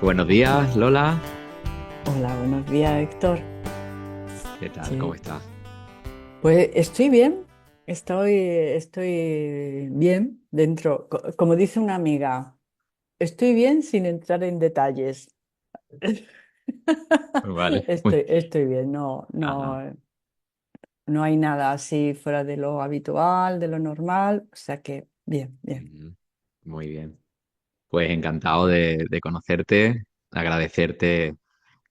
Buenos días, Lola. Hola, buenos días, Héctor. ¿Qué tal? ¿Cómo Sí, estás? pues estoy bien, estoy bien dentro. Como dice una amiga, estoy bien sin entrar en detalles. Vale. Estoy bien, Ajá. no hay nada así fuera de lo habitual, de lo normal, o sea que bien, bien. Ujú. Muy bien. Pues encantado de conocerte, agradecerte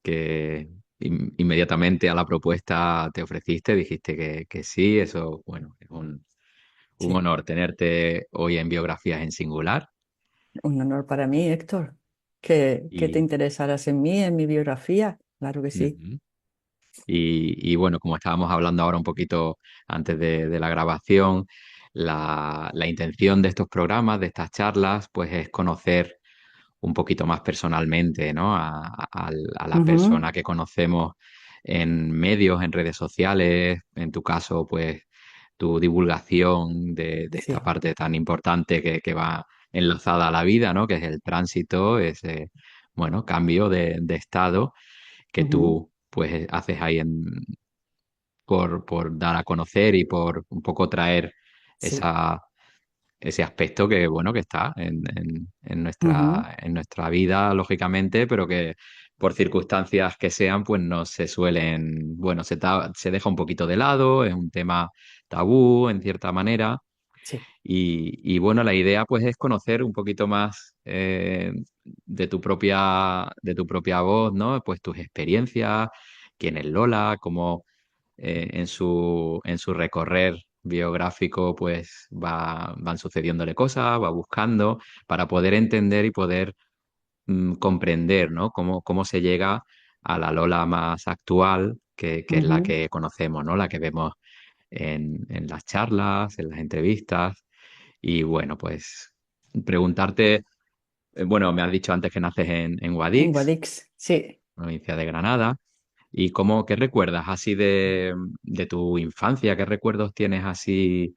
que inmediatamente a la propuesta te ofreciste, dijiste que sí, eso, bueno, es un Sí, honor tenerte hoy en Biografías en Singular. un honor para mí, Héctor, que te Y, interesaras en mí, en mi biografía. Claro que sí. Ujú. Y bueno, como estábamos hablando ahora un poquito antes de la grabación, la intención de estos programas, de estas charlas, pues es conocer un poquito más personalmente, ¿no? A la Ujú. persona que conocemos en medios, en redes sociales, en tu caso, pues tu divulgación de esta Sí. parte tan importante que va enlazada a la vida, ¿no? Que es el tránsito, ese, bueno, cambio de estado que Ujú. tú pues haces ahí por dar a conocer y por un poco traer Sí. esa, ese aspecto que, bueno, que está Ujú. en nuestra vida, lógicamente, pero que por circunstancias que sean, pues no se suelen, bueno, se deja un poquito de lado, es un tema tabú en cierta manera. Sí. Y bueno, la idea pues es conocer un poquito más de tu propia voz, ¿no? Pues tus experiencias, quién es Lola, cómo en su recorrer biográfico pues van sucediéndole cosas, va buscando para poder entender y poder comprender, ¿no? Cómo se llega a la Lola más actual, que es la Ujú. que conocemos, ¿no? La que vemos en las charlas, en las entrevistas. Y bueno, pues preguntarte, bueno, me has dicho antes que naces en En Guadix, Guadix, sí. provincia de Granada. ¿Y qué recuerdas así de tu infancia? ¿Qué recuerdos tienes así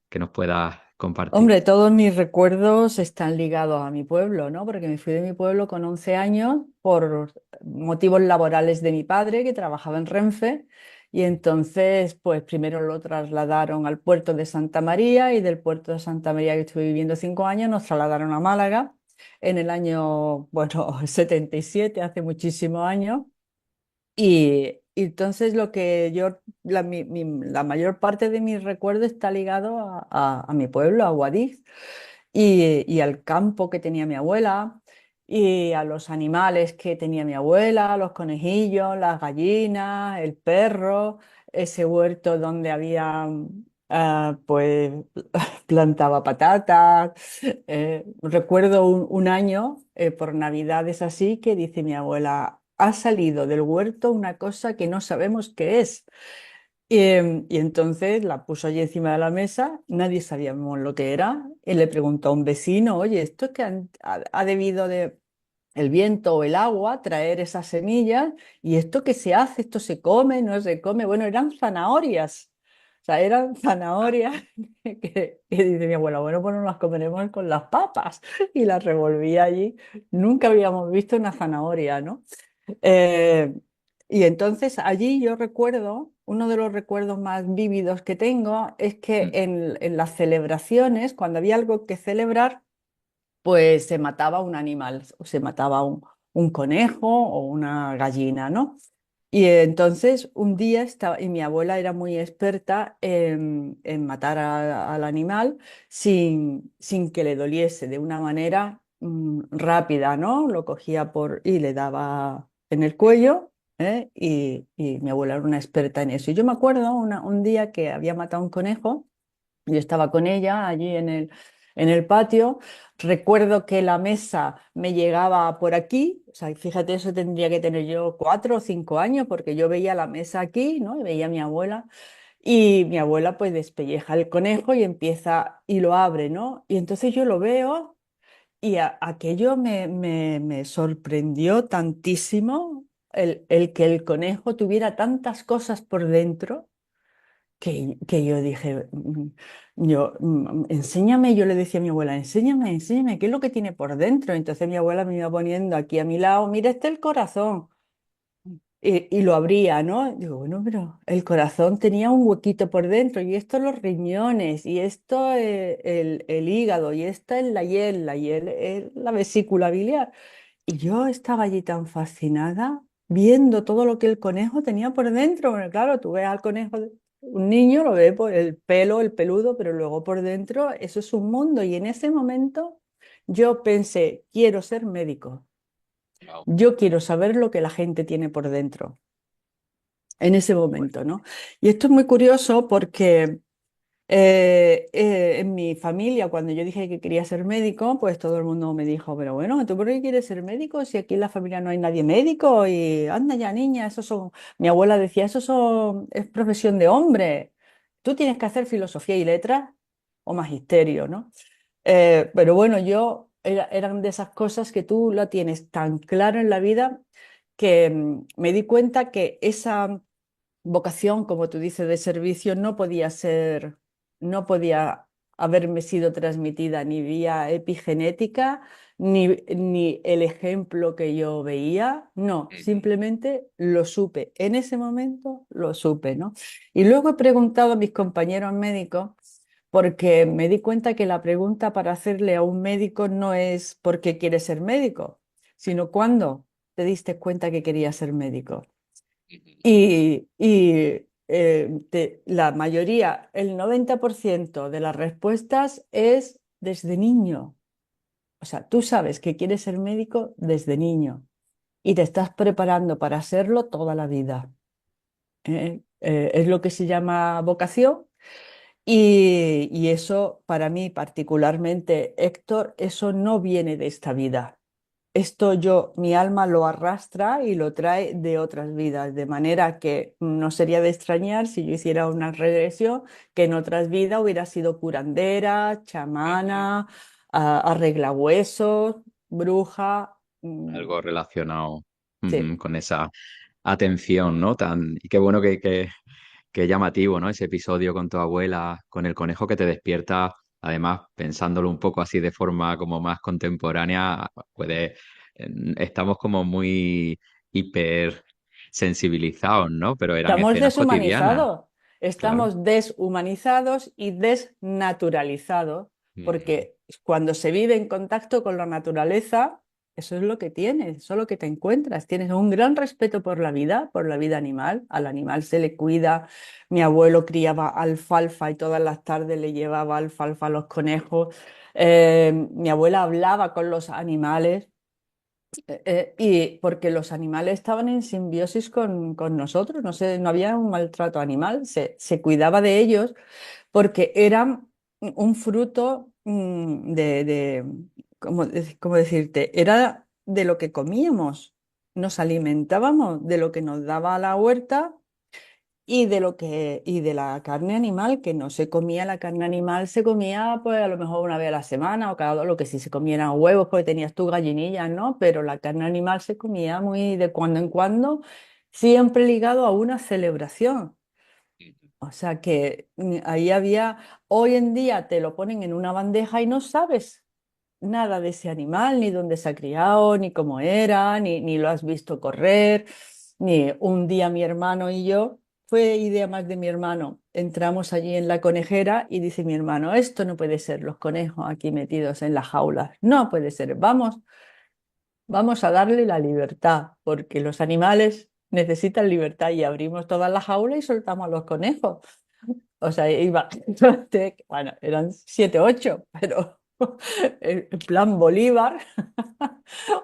que nos puedas compartir? Hombre, todos mis recuerdos están ligados a mi pueblo, ¿no? Porque me fui de mi pueblo con 11 años por motivos laborales de mi padre, que trabajaba en Renfe, y entonces, pues primero lo trasladaron al puerto de Santa María y del puerto de Santa María, que estuve viviendo 5 años, nos trasladaron a Málaga en el año, bueno, 77, hace muchísimos años. Y entonces lo que yo, la mayor parte de mi recuerdo está ligado a mi pueblo, a Guadix, y al campo que tenía mi abuela, y a los animales que tenía mi abuela, los conejillos, las gallinas, el perro, ese huerto donde había, pues, plantaba patatas. Recuerdo un año, por Navidades así, que dice mi abuela, ha salido del huerto una cosa que no sabemos qué es. Y entonces la puso allí encima de la mesa, nadie sabíamos lo que era, y le preguntó a un vecino, oye, ¿esto es que ha debido de el viento o el agua traer esas semillas? ¿Y esto qué se hace? ¿Esto se come? ¿No se come? Bueno, eran zanahorias. O sea, eran zanahorias que dice mi abuela, bueno, pues nos las comeremos con las papas. Y las revolvía allí. Nunca habíamos visto una zanahoria, ¿no? Eh, y entonces allí yo recuerdo, uno de los recuerdos más vívidos que tengo es que Mm. en las celebraciones, cuando había algo que celebrar, pues se mataba un animal, o se mataba un conejo o una gallina, ¿no? Y entonces un día estaba, y mi abuela era muy experta en matar al animal sin que le doliese, de una manera rápida, ¿no? Lo cogía y le daba en el cuello, ¿eh? Y mi abuela era una experta en eso. Y yo me acuerdo un día que había matado un conejo. Yo estaba con ella allí en el patio. Recuerdo que la mesa me llegaba por aquí. O sea, fíjate, eso tendría que tener yo 4 o 5 años, porque yo veía la mesa aquí, ¿no? Y veía a mi abuela. Y mi abuela pues despelleja el conejo y empieza y lo abre, ¿no? Y entonces yo lo veo y aquello me sorprendió tantísimo, el que el conejo tuviera tantas cosas por dentro, que yo dije, enséñame, yo le decía a mi abuela, enséñame, enséñame, ¿qué es lo que tiene por dentro? Entonces mi abuela me iba poniendo aquí a mi lado, mira, este es el corazón. Y lo abría, ¿no? Digo, bueno, pero el corazón tenía un huequito por dentro, y esto los riñones, y esto el hígado, y esta es la hiel es la vesícula biliar. Y yo estaba allí tan fascinada viendo todo lo que el conejo tenía por dentro. Bueno, claro, tú ves al conejo, un niño lo ve por el pelo, el peludo, pero luego por dentro eso es un mundo. Y en ese momento yo pensé, quiero ser médico. Wow. Yo quiero saber lo que la gente tiene por dentro en ese Bueno, momento, ¿no? Y esto es muy curioso porque en mi familia, cuando yo dije que quería ser médico, pues todo el mundo me dijo, pero bueno, ¿tú por qué quieres ser médico si aquí en la familia no hay nadie médico? Y anda ya, niña, eso son, mi abuela decía, es profesión de hombre. Tú tienes que hacer filosofía y letras o magisterio, ¿no? Pero bueno, eran de esas cosas que tú lo tienes tan claro en la vida que me di cuenta que esa vocación, como tú dices, de servicio no podía haberme sido transmitida ni vía epigenética, ni el ejemplo que yo veía, no, ujú, simplemente lo supe. En ese momento lo supe, ¿no? Y luego he preguntado a mis compañeros médicos, porque me di cuenta que la pregunta para hacerle a un médico no es ¿por qué quieres ser médico?, sino ¿cuándo te diste cuenta que querías ser médico? ujú, La mayoría, el 90% de las respuestas es desde niño. O sea, tú sabes que quieres ser médico desde niño y te estás preparando para serlo toda la vida. Es lo que se llama vocación y eso para mí particularmente, Héctor, eso no viene de esta vida. Esto mi alma lo arrastra y lo trae de otras vidas, de manera que no sería de extrañar si yo hiciera una regresión, que en otras vidas hubiera sido curandera, ujú. chamana, arreglahuesos, bruja. Algo relacionado Sí, con esa atención, ¿no? Y qué bueno que llamativo, ¿no? Ese episodio con tu abuela, con el conejo que te despierta, además, pensándolo un poco así de forma como más contemporánea, estamos como muy hiper sensibilizados, ¿no? Pero eran estamos escenas cotidianas, deshumanizados, claro. estamos deshumanizados y desnaturalizados, Ujú, porque cuando se vive en contacto con la naturaleza, eso es lo que tienes, eso es lo que te encuentras. Tienes un gran respeto por la vida animal, al animal se le cuida. Mi abuelo criaba alfalfa y todas las tardes le llevaba alfalfa a los conejos. Mi abuela hablaba con los animales. Y porque los animales estaban en simbiosis con nosotros, no sé, no había un maltrato animal, se cuidaba de ellos porque eran un fruto ¿cómo decirte? Era de lo que comíamos, nos alimentábamos de lo que nos daba la huerta y de la carne animal, que no se comía, la carne animal se comía pues a lo mejor una vez a la semana o cada dos, lo que sí se comían eran huevos porque tenías tu gallinillas, ¿no? Pero la carne animal se comía muy de cuando en cuando, siempre ligado a una celebración. ujú. O sea que ahí había, hoy en día te lo ponen en una bandeja y no sabes nada de ese animal, ni dónde se ha criado, ni cómo era, ni lo has visto correr, ni un día mi hermano y yo, fue idea más de mi hermano, entramos allí en la conejera y dice mi hermano, esto no puede ser, los conejos aquí metidos en las jaulas, no puede ser, vamos a darle la libertad, porque los animales necesitan libertad y abrimos todas las jaulas y soltamos a los conejos. O sea, iba, bueno, eran 7, 8, pero en plan Bolívar,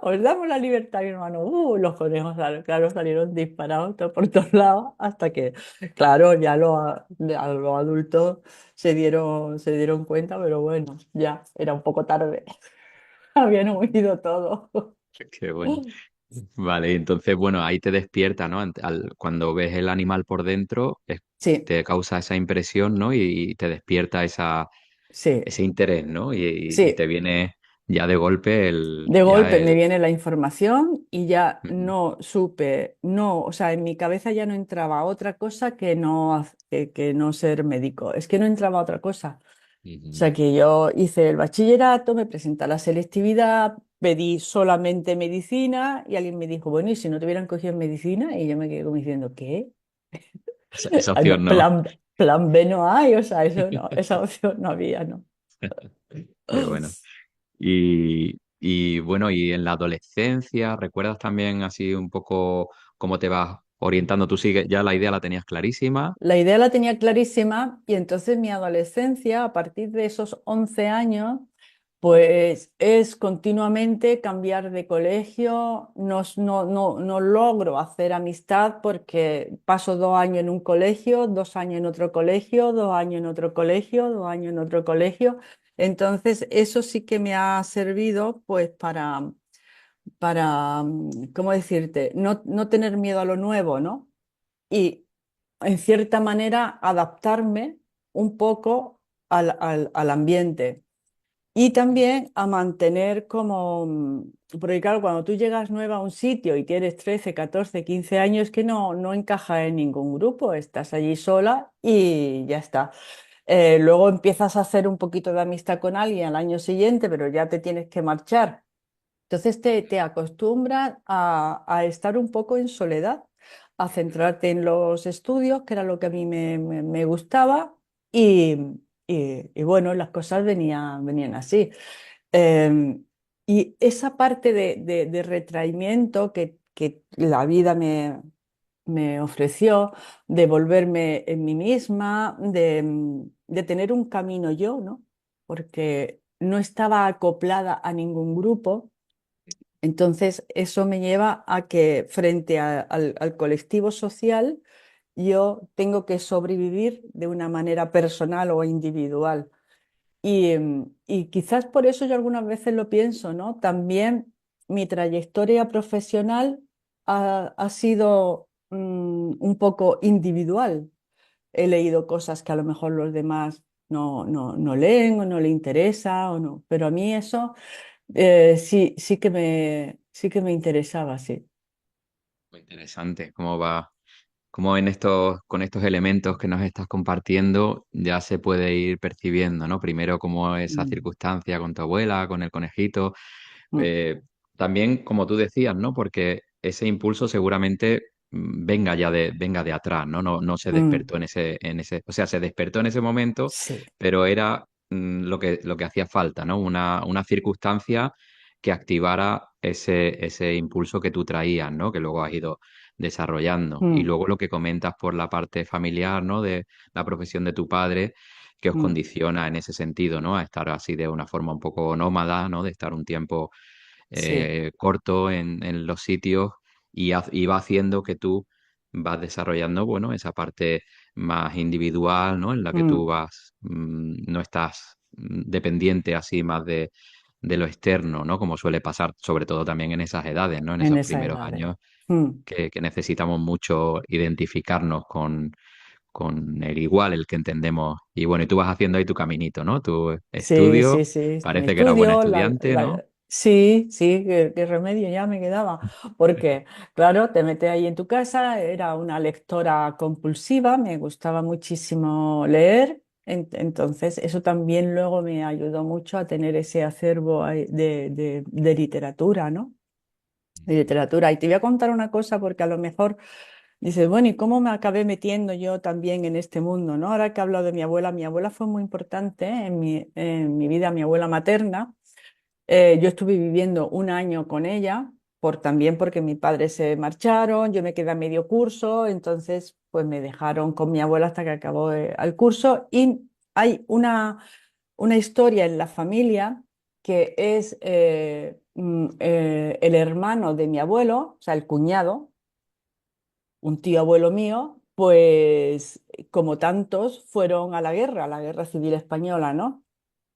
os damos la libertad, mi hermano. Los conejos, claro, salieron disparados por todos lados, hasta que, claro, a los adultos se dieron cuenta, pero bueno, ya era un poco tarde. Habían huido todos. Qué bueno. Vale, entonces, bueno, ahí te despierta, ¿no? Cuando ves el animal por dentro, Sí, te causa esa impresión, ¿no? Y te despierta sí, ese interés, ¿no? Y te sí. viene. ya de golpe De ya golpe me el... viene la información y ya Ujú, no supe, no, o sea, en mi cabeza ya no entraba otra cosa que no, que no ser médico. Es que no entraba otra cosa. O ujú. sea, que yo hice el bachillerato, me presenté a la selectividad, pedí solamente medicina y alguien me dijo, bueno, ¿y si no te hubieran cogido en medicina? Y yo me quedé como diciendo, ¿qué? Esa Ah, no, opción no. plan B no hay, o sea, eso no, esa opción no había, ¿no? Qué bueno. Y bueno, y en la adolescencia, ¿recuerdas también así un poco cómo te vas orientando? Tú sigues, ya la idea la tenías clarísima. La idea la tenía clarísima y entonces mi adolescencia, a partir de esos 11 años, pues es continuamente cambiar de colegio. No logro hacer amistad porque paso 2 años en un colegio, 2 años en otro colegio, 2 años en otro colegio, 2 años en otro colegio. Entonces eso sí que me ha servido pues para, ¿cómo decirte? No tener miedo a lo nuevo, ¿no? Y en cierta manera adaptarme un poco al ambiente y también a mantener como, porque claro, cuando tú llegas nueva a un sitio y tienes 13 14 15 años que no encaja en ningún grupo, estás allí sola y ya está. Luego empiezas a hacer un poquito de amistad con alguien al año siguiente, pero ya te tienes que marchar. Entonces te acostumbras a estar un poco en soledad, a centrarte en los estudios, que era lo que a mí me gustaba, y, y bueno, las cosas venían así. Eh, y esa parte de retraimiento que la vida me ofreció, de volverme en mí misma, de tener un camino yo, ¿no? Porque no estaba acoplada a ningún grupo. Entonces, eso me lleva a que frente al colectivo social, yo tengo que sobrevivir de una manera personal o individual. Y quizás por eso yo algunas veces lo pienso, ¿no? También mi trayectoria profesional ha sido un poco individual. He leído cosas que a lo mejor los demás no leen o no le interesa o no, pero a mí eso sí que me interesaba, sí. Muy interesante cómo va, cómo en estos, con estos elementos que nos estás compartiendo ya se puede ir percibiendo, ¿no? Primero como esa Mm, circunstancia con tu abuela, con el conejito. mm, Eh, También, como tú decías, ¿no? Porque ese impulso seguramente venga de atrás, ¿no? No se mm, despertó o sea, se despertó en ese momento, sí. pero era lo que hacía falta, ¿no? Una circunstancia que activara ese impulso que tú traías, ¿no? Que luego has ido desarrollando. Y Mm, luego lo que comentas por la parte familiar, ¿no? De la profesión de tu padre, que os mm, condiciona en ese sentido, ¿no? A estar así de una forma un poco nómada, ¿no? De estar un tiempo sí. corto en los sitios y va haciendo que tú vas desarrollando, bueno, esa parte más individual, ¿no? En la que tú Mm, no estás dependiente así más de lo externo, ¿no? Como suele pasar, sobre todo también en esas edades, ¿no? En en esos esa primeros edad. años Mm, que necesitamos mucho identificarnos con el igual, el que entendemos. Y bueno, y tú vas haciendo ahí tu caminito, ¿no? Tu sí, sí, estudio, sí. Mi parece que era buena estudio, estudiante, ¿no? sí, sí, qué remedio ya me quedaba. Porque, claro, te metes ahí en tu casa, era una lectora compulsiva, me gustaba muchísimo leer. Entonces, eso también luego me ayudó mucho a tener ese acervo ahí de literatura, ¿no? De literatura. Y te voy a contar una cosa porque a lo mejor dices, bueno, ¿y cómo me acabé metiendo yo también en este mundo, ¿no? Ahora que hablo de mi abuela fue muy importante en mi vida, mi abuela materna. Yo estuve viviendo un año con ella, también porque mis padres se marcharon, yo me quedé a medio curso, entonces pues me dejaron con mi abuela hasta que acabó el curso. Y hay una historia en la familia que es el hermano de mi abuelo, o sea, el cuñado, un tío abuelo mío, pues como tantos fueron a la guerra civil española, ¿no?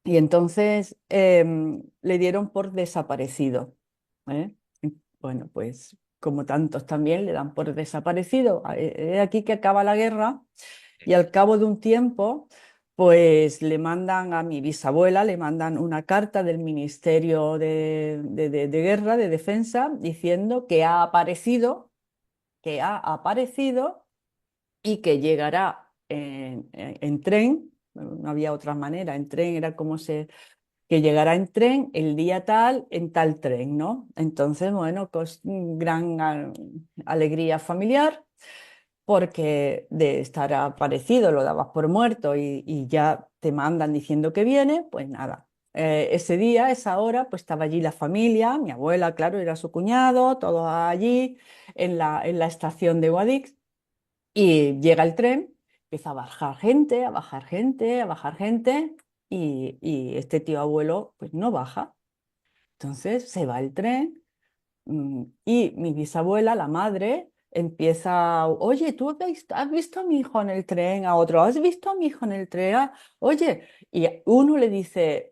Y entonces le dieron por desaparecido. ¿Eh? Y bueno, pues como tantos también le dan por desaparecido. Aquí que acaba la guerra y al cabo de un tiempo, pues le mandan a mi bisabuela, le mandan una carta del Ministerio de Guerra, de Defensa, diciendo que ha aparecido y que llegará en tren, no había otra manera, en tren era como se, que llegará en tren el día tal, en tal tren, ¿no? Entonces, bueno, pues gran alegría familiar porque de estar aparecido lo dabas por muerto y ya te mandan diciendo que viene, pues nada. Ese día, esa hora, pues estaba allí la familia, mi abuela, claro, era su cuñado, todos allí en la estación de Guadix y llega el tren, empieza a bajar gente, a bajar gente, a bajar gente y este tío abuelo pues no baja. Entonces se va el tren. Y mi bisabuela, la madre, empieza, oye, has visto a mi hijo en el tren? A otro, ¿has visto a mi hijo en el tren? Oye, y uno le dice,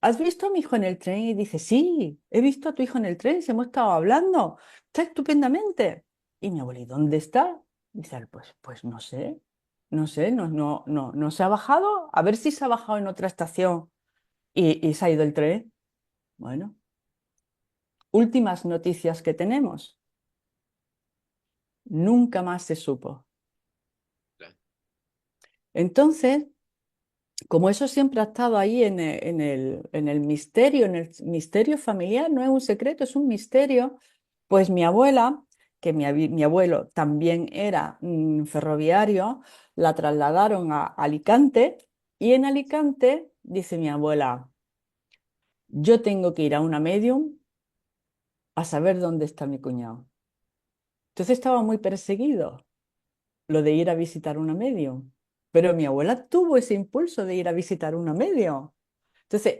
¿has visto a mi hijo en el tren? Y dice, sí, he visto a tu hijo en el tren, si hemos estado hablando, está estupendamente. Y mi abuela, ¿y dónde está? Dice, pues no sé, no se ha bajado, a ver si se ha bajado en otra estación y se ha ido el tren. Bueno, últimas noticias que tenemos. Nunca más se supo. Entonces, como eso siempre ha estado ahí en el misterio familiar, no es un secreto, es un misterio, pues mi abuela, que mi abuelo también era ferroviario, la trasladaron a Alicante y en Alicante, dice mi abuela, yo tengo que ir a una medium a saber dónde está mi cuñado. Entonces estaba muy perseguido lo de ir a visitar una medium. Pero mi abuela tuvo ese impulso de ir a visitar una medium. Entonces,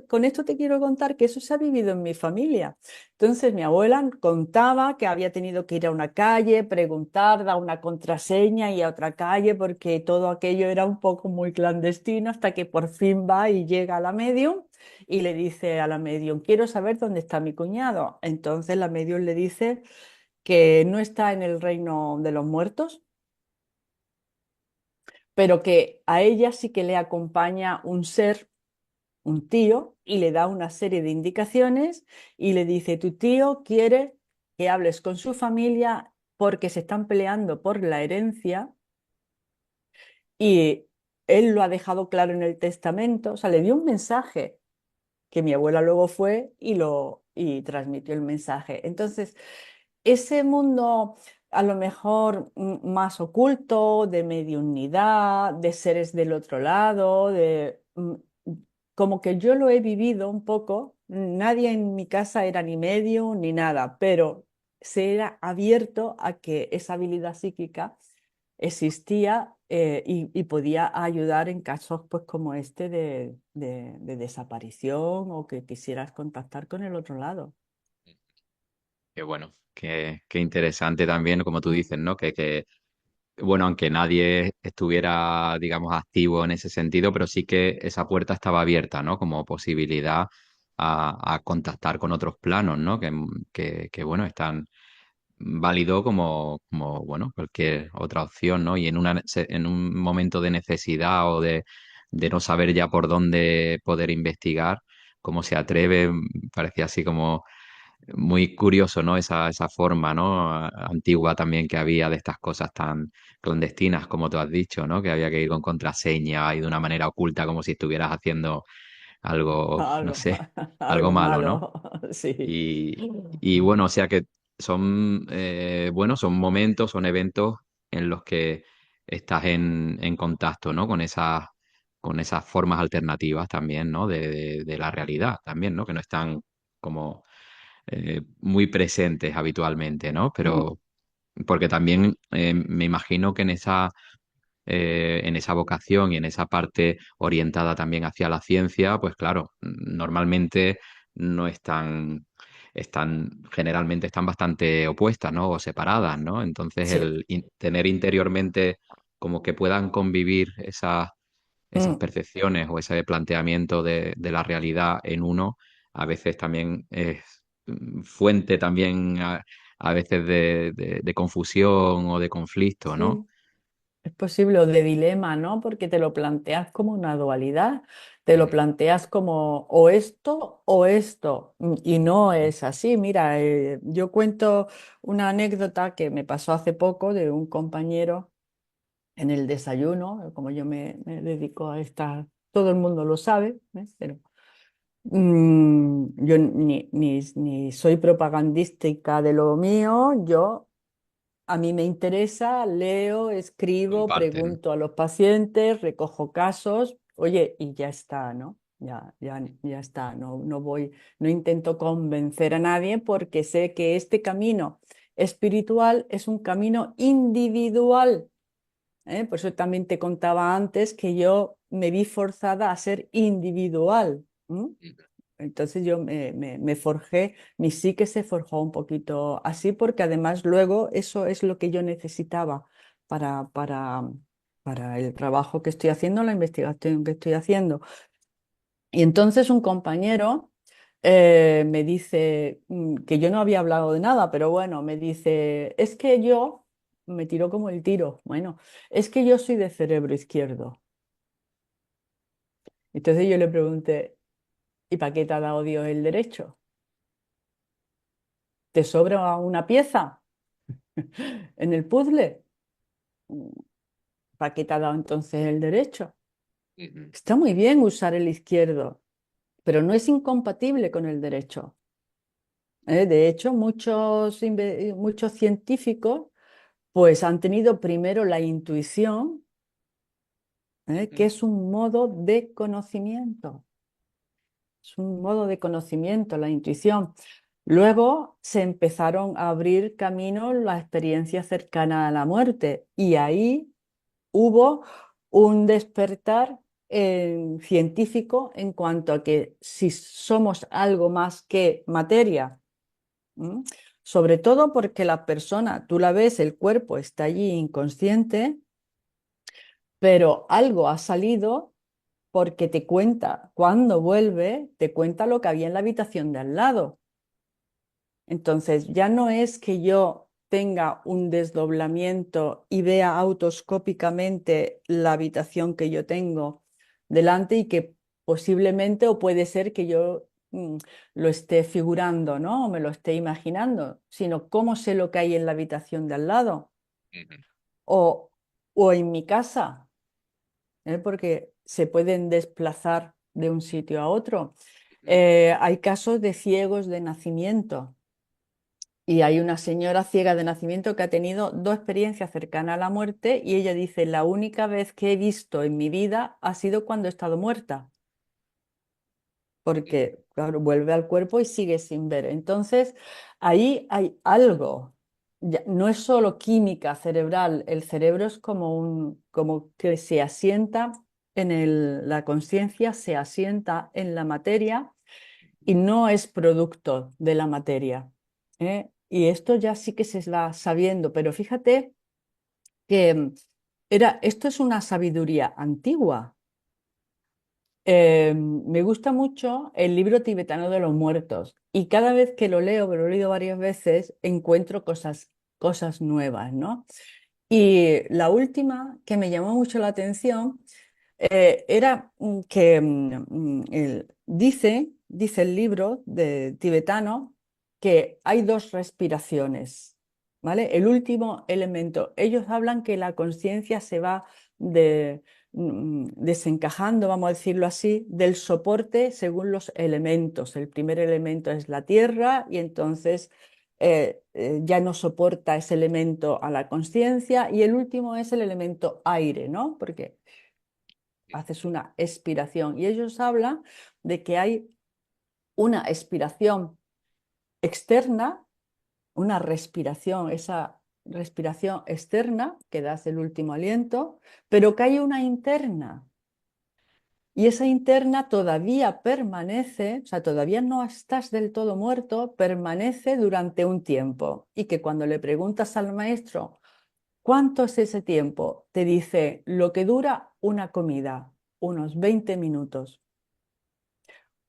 con esto te quiero contar que eso se ha vivido en mi familia. Entonces, mi abuela contaba que había tenido que ir a una calle, preguntar, dar una contraseña y a otra calle, porque todo aquello era un poco muy clandestino, hasta que por fin va y llega a la medium y le dice a la medium, quiero saber dónde está mi cuñado. Entonces, la medium le dice que no está en el reino de los muertos, pero que a ella sí que le acompaña un ser, un tío, y le da una serie de indicaciones y le dice, tu tío quiere que hables con su familia porque se están peleando por la herencia y él lo ha dejado claro en el testamento, o sea, le dio un mensaje que mi abuela luego fue y transmitió el mensaje. Entonces, ese mundo a lo mejor más oculto, de mediunidad, de seres del otro lado, como que yo lo he vivido un poco, nadie en mi casa era ni medium ni nada, pero se era abierto a que esa habilidad psíquica existía y podía ayudar en casos pues como este de desaparición o que quisieras contactar con el otro lado. Qué bueno, qué interesante también, como tú Mm. dices, ¿no? Bueno, aunque nadie estuviera, digamos, activo en ese sentido, pero sí que esa puerta estaba abierta, ¿no? Como posibilidad a contactar con otros planos, ¿no? Que bueno, están válido bueno, cualquier otra opción, ¿no? Y en un momento de necesidad o de no saber ya por dónde poder investigar, cómo se atreve, parecía así como muy curioso, ¿no? Esa forma, ¿no? Antigua también que había de estas cosas tan clandestinas, como tú has dicho, ¿no? Que había que ir con contraseña y de una manera oculta, como si estuvieras haciendo algo, no Algo, sé, algo algo malo, ¿no? malo, sí. Y bueno, o sea que son, bueno, son momentos, son eventos en los que estás en contacto, ¿no? Con esas formas alternativas también, ¿no? De la realidad también, ¿no? Que no están como muy presentes habitualmente, ¿no? Mm, Pero porque también me imagino que en esa vocación y en esa parte orientada también hacia la ciencia, pues claro, normalmente no generalmente están bastante opuestas, ¿no? O separadas, ¿no? Entonces sí. tener interiormente como que puedan convivir esas Mm, percepciones o ese planteamiento de la realidad en uno, a veces también es fuente también a veces de confusión o de conflicto, ¿no? sí. Es posible, o de dilema, ¿no? Porque te lo planteas como una dualidad, te lo Ujú, planteas como o esto, y no ujú. es así. Mira, yo cuento una anécdota que me pasó hace poco de un compañero en el desayuno, como yo me dedico a esta, todo el mundo lo sabe, ¿eh? Pero yo ni soy propagandística de lo mío, yo a mí me interesa, leo, escribo, Comparte, ¿no? pregunto a los pacientes, recojo casos, oye, y ya está, ¿no? Ya está, no voy, no intento convencer a nadie porque sé que este camino espiritual es un camino individual, ¿eh? Por eso también te contaba antes que yo me vi forzada a ser individual. ¿M? Ujú, Entonces yo me forjé, mi psique se forjó un poquito así porque además luego eso es lo que yo necesitaba para, para, para el trabajo que estoy haciendo, la investigación que estoy haciendo. Y entonces un compañero me dice que yo no había hablado de nada, pero bueno, me dice, es que yo, me tiró como el tiro, bueno, es que yo soy de cerebro izquierdo. Entonces yo le pregunté, ¿y para qué te ha dado Dios el derecho? ¿Te sobra una pieza en el puzzle? ¿Para qué te ha dado entonces el derecho? ujú, Está muy bien usar el izquierdo, pero no es incompatible con el derecho. De hecho, muchos científicos pues han tenido primero la intuición, que ujú, es un modo de conocimiento. Es un modo de conocimiento, la intuición. Luego se empezaron a abrir caminos la experiencia cercana a la muerte y ahí hubo un despertar científico en cuanto a que si somos algo más que materia, ¿m? Sobre todo porque la persona, tú la ves, el cuerpo está allí inconsciente, pero algo ha salido porque te cuenta, cuando vuelve, te cuenta lo que había en la habitación de al lado. Entonces, ya no es que yo tenga un desdoblamiento y vea autoscópicamente la habitación que yo tengo delante y que posiblemente o puede ser que yo lo esté figurando, ¿no? O me lo esté imaginando, sino cómo sé lo que hay en la habitación de al lado ujú, o, o en mi casa, porque se pueden desplazar de un sitio a otro. ujú, Hay casos de ciegos de nacimiento. Y hay una señora ciega de nacimiento que ha tenido dos experiencias cercanas a la muerte y ella dice, la única vez que he visto en mi vida ha sido cuando he estado muerta, ujú, porque claro, vuelve al cuerpo y sigue sin ver. Entonces, ahí hay algo. No es solo química cerebral, el cerebro es como que se asienta la conciencia se asienta en la materia y no es producto de la materia. Y esto ya sí que se va sabiendo, pero fíjate que esto es una sabiduría antigua. Me gusta mucho el libro tibetano de los muertos y cada vez que lo leo, pero lo he leído varias veces, encuentro cosas nuevas, ¿no? Y la última que me llamó mucho la atención era que dice el libro de tibetano que hay dos respiraciones, ¿vale? El último elemento. Ellos hablan que la conciencia se va desencajando, vamos a decirlo así, del soporte según los elementos. El primer elemento es la tierra y entonces ya no soporta ese elemento a la conciencia y el último es el elemento aire, ¿no? Porque haces una expiración. Y ellos hablan de que hay una expiración externa, una respiración, esa respiración externa que das el último aliento, pero que hay una interna. Y esa interna todavía permanece, o sea, todavía no estás del todo muerto, permanece durante un tiempo. Y que cuando le preguntas al maestro, ¿cuánto es ese tiempo? Te dice lo que dura una comida, unos 20 minutos.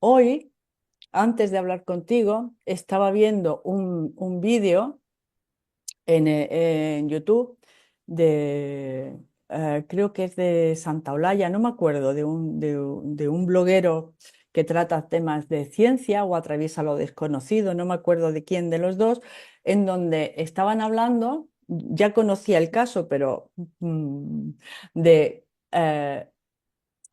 Hoy, antes de hablar contigo, estaba viendo un vídeo en YouTube de creo que es de Santa Olalla, no me acuerdo, de un bloguero que trata temas de ciencia o atraviesa lo desconocido, no me acuerdo de quién de los dos, en donde estaban hablando, ya conocía el caso, pero mm, de...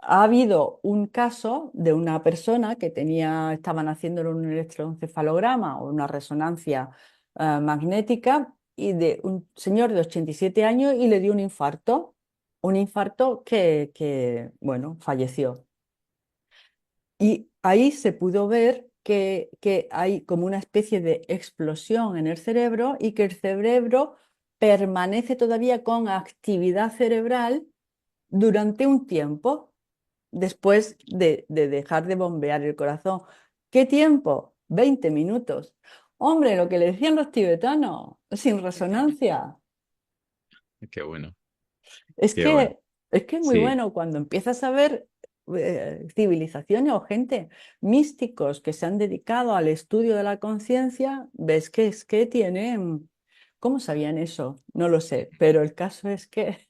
ha habido un caso de una persona que estaban haciéndole un electroencefalograma o una resonancia magnética y de un señor de 87 años y le dio un infarto bueno, falleció. Y ahí se pudo ver que hay como una especie de explosión en el cerebro y que el cerebro permanece todavía con actividad cerebral durante un tiempo después de dejar de bombear el corazón. ¿Qué tiempo? 20 minutos. Hombre, lo que le decían los tibetanos, sin resonancia. Qué bueno, Es qué bueno. que, es que es muy Sí, bueno cuando empiezas a ver civilizaciones o gente místicos que se han dedicado al estudio de la conciencia, ves que es que tienen... ¿Cómo sabían eso? No lo sé, pero el caso es que...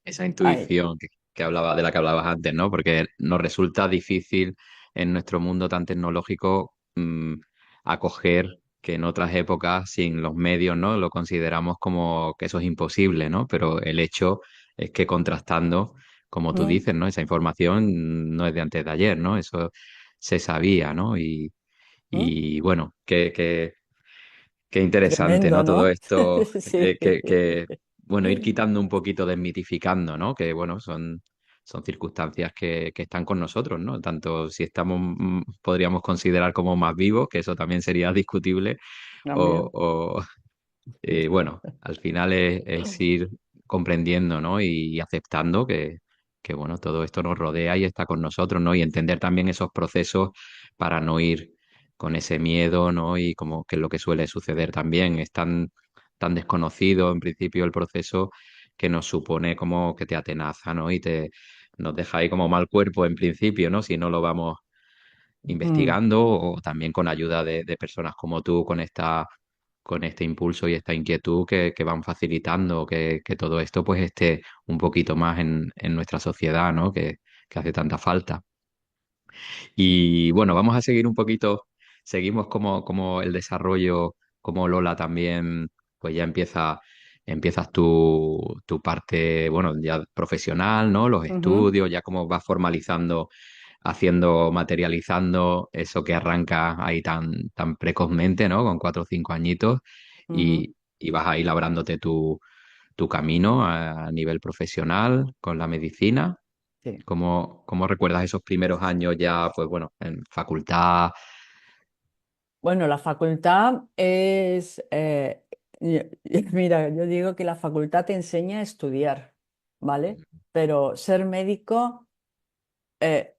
esa Ay, intuición que hablaba, de la que hablabas antes, ¿no? Porque nos resulta difícil en nuestro mundo tan tecnológico acoger que en otras épocas, sin los medios, ¿no? Lo consideramos como que eso es imposible, ¿no? Pero el hecho es que contrastando, como tú mm, dices, ¿no? Esa información no es de antes de ayer, ¿no? Eso se sabía, ¿no? mm, Y bueno, qué interesante, tremendo, ¿no? Todo ¿no? esto, Sí. bueno, ir quitando un poquito, desmitificando, ¿no? Que, bueno, son circunstancias que están con nosotros, ¿no? Tanto si estamos, podríamos considerar como más vivos, que eso también sería discutible, También. o, bueno, al final es ir comprendiendo, ¿no? Y aceptando que, bueno, todo esto nos rodea y está con nosotros, ¿no? Y entender también esos procesos para no ir con ese miedo, ¿no? Y como que es lo que suele suceder también, es tan desconocido en principio el proceso que nos supone como que te atenaza, ¿no? Y nos deja ahí como mal cuerpo en principio, ¿no? Si no lo vamos Mm, investigando o también con ayuda de personas como tú con este impulso y esta inquietud que van facilitando que todo esto pues esté un poquito más en nuestra sociedad, ¿no? Que hace tanta falta. Y bueno, vamos a seguir un poquito, seguimos como el desarrollo, como Lola también, pues ya empiezas tu parte, bueno, ya profesional, ¿no? Los ujú, estudios, ya como vas formalizando, haciendo, materializando eso que arranca ahí tan precozmente, ¿no? Con 4 o 5 añitos ujú, y vas ahí labrándote tu camino a nivel profesional con la medicina. sí. ¿Cómo recuerdas esos primeros años ya, pues bueno, en facultad? Bueno, la facultad es, mira, yo digo que la facultad te enseña a estudiar, ¿vale? Pero ser médico, eh,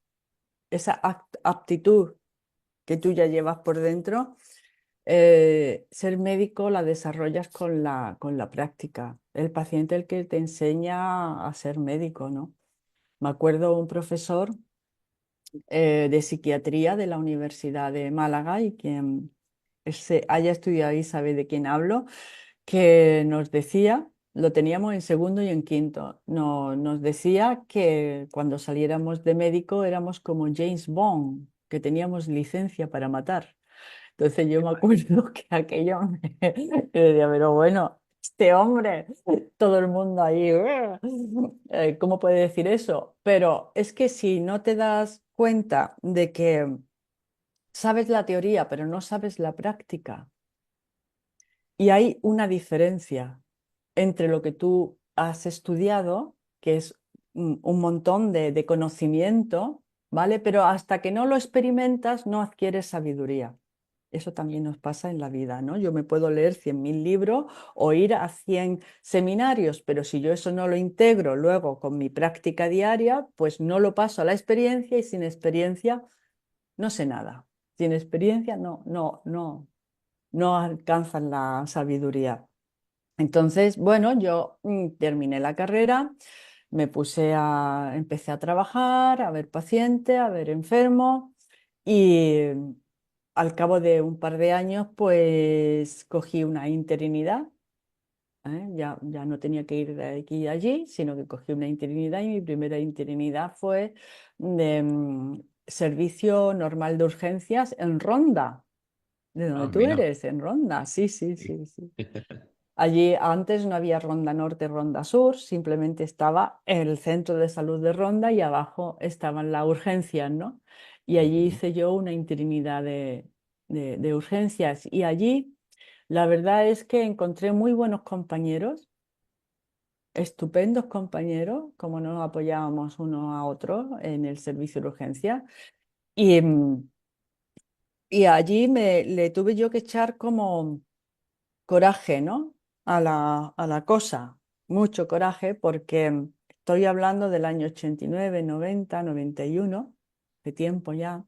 esa aptitud que tú ya llevas por dentro, ser médico la desarrollas con la práctica. El paciente el que te enseña a ser médico, ¿no? Me acuerdo un profesor de psiquiatría de la Universidad de Málaga y quien haya estudiado ahí sabe de quién hablo, que nos decía, lo teníamos en segundo y en quinto, nos decía que cuando saliéramos de médico éramos como James Bond, que teníamos licencia para matar. Entonces yo me acuerdo que aquello yo decía, pero bueno, este hombre, todo el mundo ahí, ¿cómo puede decir eso? Pero es que si no te das cuenta de que sabes la teoría, pero no sabes la práctica, y hay una diferencia entre lo que tú has estudiado, que es un montón de conocimiento, ¿vale? Pero hasta que no lo experimentas, no adquieres sabiduría. Eso también nos pasa en la vida, ¿no? Yo me puedo leer 100.000 libros o ir a 100 seminarios, pero si yo eso no lo integro luego con mi práctica diaria, pues no lo paso a la experiencia y sin experiencia no sé nada. Sin experiencia no alcanzan la sabiduría. Entonces, bueno, yo terminé la carrera, empecé a trabajar, a ver pacientes, a ver enfermos y al cabo de un par de años, pues cogí una interinidad Ya no tenía que ir de aquí a allí, sino que cogí una interinidad y mi primera interinidad fue de servicio normal de urgencias en Ronda, de donde Ah, tú mira. eres, en Ronda. Sí, sí, Sí. sí, sí. Allí antes no había Ronda Norte, Ronda Sur, simplemente estaba el centro de salud de Ronda y abajo estaban las urgencias, ¿no? Y allí Ujú. hice yo una interinidad de urgencias y allí la verdad es que encontré muy buenos compañeros, estupendos compañeros, como nos apoyábamos uno a otro en el servicio de urgencia. Y, y allí le tuve yo que echar como coraje, ¿no? A la cosa, mucho coraje, porque estoy hablando del año 89, 90, 91, de tiempo ya.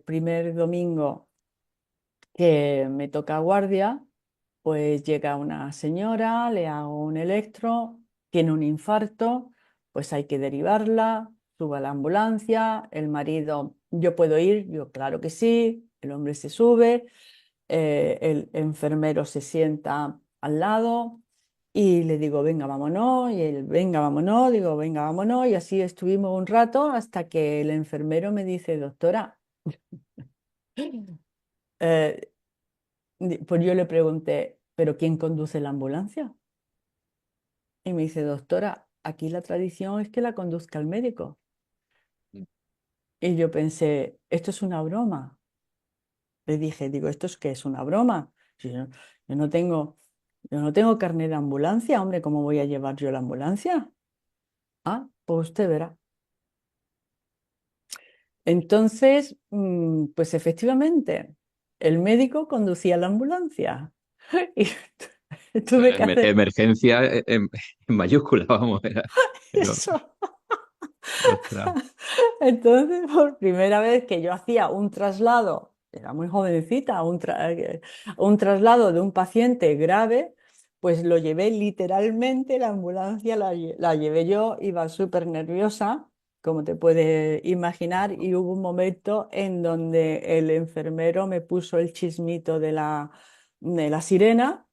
Primer domingo que me toca guardia, pues llega una señora, le hago un electro, tiene un infarto, pues hay que derivarla, sube a la ambulancia, el marido, yo puedo ir, yo claro que sí, el hombre se sube, el enfermero se sienta al lado y le digo, venga, vámonos, y él, venga, vámonos, digo, venga, vámonos, y así estuvimos un rato hasta que el enfermero me dice, doctora, eh, pues yo le pregunté, ¿pero quién conduce la ambulancia? Y me dice, doctora, aquí la tradición es que la conduzca el médico. Y yo pensé, esto es una broma. Le dije, digo, ¿esto es qué? ¿Es una broma? Si yo no tengo, yo no tengo carnet de ambulancia, hombre, ¿cómo voy a llevar yo la ambulancia? Ah, pues usted verá. Entonces, pues efectivamente, el médico conducía la ambulancia y tuve que hacer Emergencia en mayúscula, vamos, era. Pero, eso. ostras, Entonces, por primera vez que yo hacía un traslado, era muy jovencita, un traslado de un paciente grave, pues lo llevé literalmente, la ambulancia la llevé yo, iba súper nerviosa, como te puedes imaginar, y hubo un momento en donde el enfermero me puso el chismito de la sirena.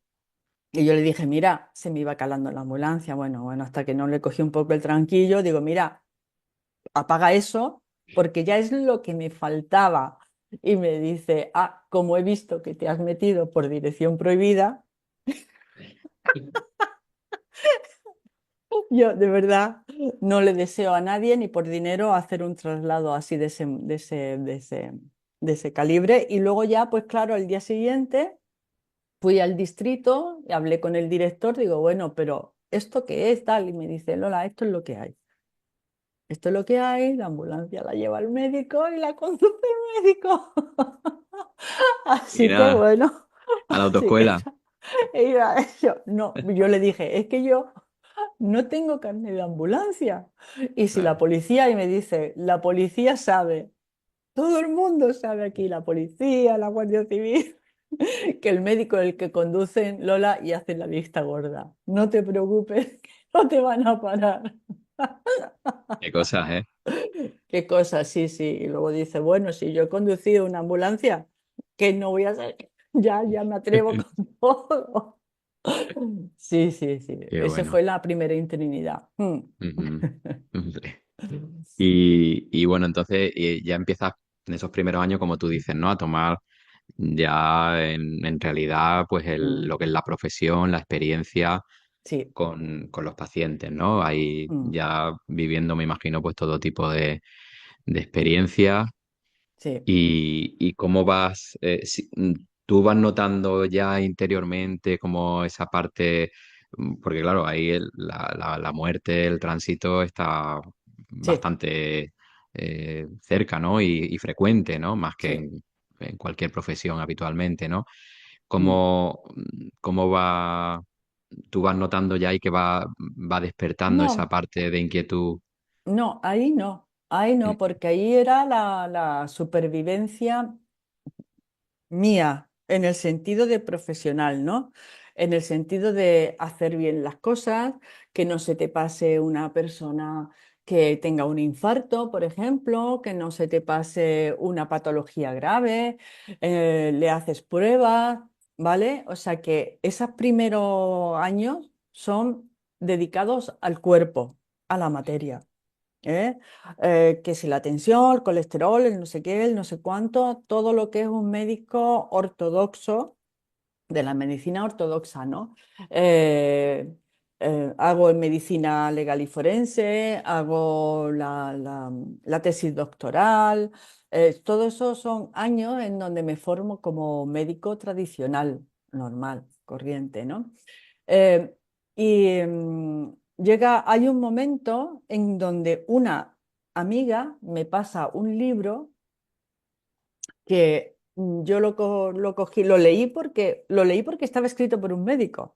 Y yo le dije, mira, se me iba calando la ambulancia. Bueno, hasta que no le cogí un poco el tranquillo, digo, mira, apaga eso porque ya es lo que me faltaba. Y me dice, como he visto que te has metido por dirección prohibida, yo de verdad no le deseo a nadie ni por dinero hacer un traslado así de ese calibre. Y luego ya, pues claro, al día siguiente fui al distrito y hablé con el director, digo, bueno, pero ¿esto qué es tal? Y me dice, Lola, esto es lo que hay. Esto es lo que hay, la ambulancia la lleva al médico y la conduce el médico. y Así que nada, bueno, a la así que autoescuela. era eso. No, yo le dije, es que yo no tengo carnet de ambulancia. Y si la Claro. policía, y me dice, la policía sabe, todo el mundo sabe aquí, la policía, la Guardia Civil, que el médico es el que conduce Lola y hace la vista gorda. No te preocupes, que no te van a parar. Qué cosas, ¿eh? Qué cosa, sí, sí. Y luego dice, bueno, si yo he conducido una ambulancia, ¿qué no voy a hacer? Ya me atrevo con todo. Sí, sí, sí. Qué Esa bueno. fue la primera interinidad. Ujú. Hombre. Y bueno, entonces ya empiezas en esos primeros años, como tú dices, ¿no? A tomar ya en realidad, pues Mm, lo que es la profesión, la experiencia sí, con los pacientes, ¿no? Ahí mm, ya viviendo, me imagino, pues todo tipo de experiencias. sí, Y cómo vas, tú vas notando ya interiormente como esa parte, porque claro, ahí la muerte, el tránsito está sí, bastante cerca, ¿no? Y frecuente, ¿no? Más que sí. en cualquier profesión habitualmente, ¿no? Mm. ¿Cómo va, tú vas notando ya y que va despertando esa No, parte de inquietud? no, ahí no, porque ahí era la supervivencia mía, en el sentido de profesional, ¿no? En el sentido de hacer bien las cosas, que no se te pase una persona que tenga un infarto, por ejemplo, que no se te pase una patología grave, le haces pruebas, ¿vale? O sea que esos primeros años son dedicados al cuerpo, a la materia. ¿Eh? Que si la tensión, el colesterol, el no sé qué, el no sé cuánto, todo lo que es un médico ortodoxo de la medicina ortodoxa, ¿no? Eh, Hago en medicina legal y forense, hago la tesis doctoral, todo eso son años en donde me formo como médico tradicional, normal, corriente, ¿no? Eh, hay un momento en donde una amiga me pasa un libro que yo lo cogí, lo leí porque estaba escrito por un médico,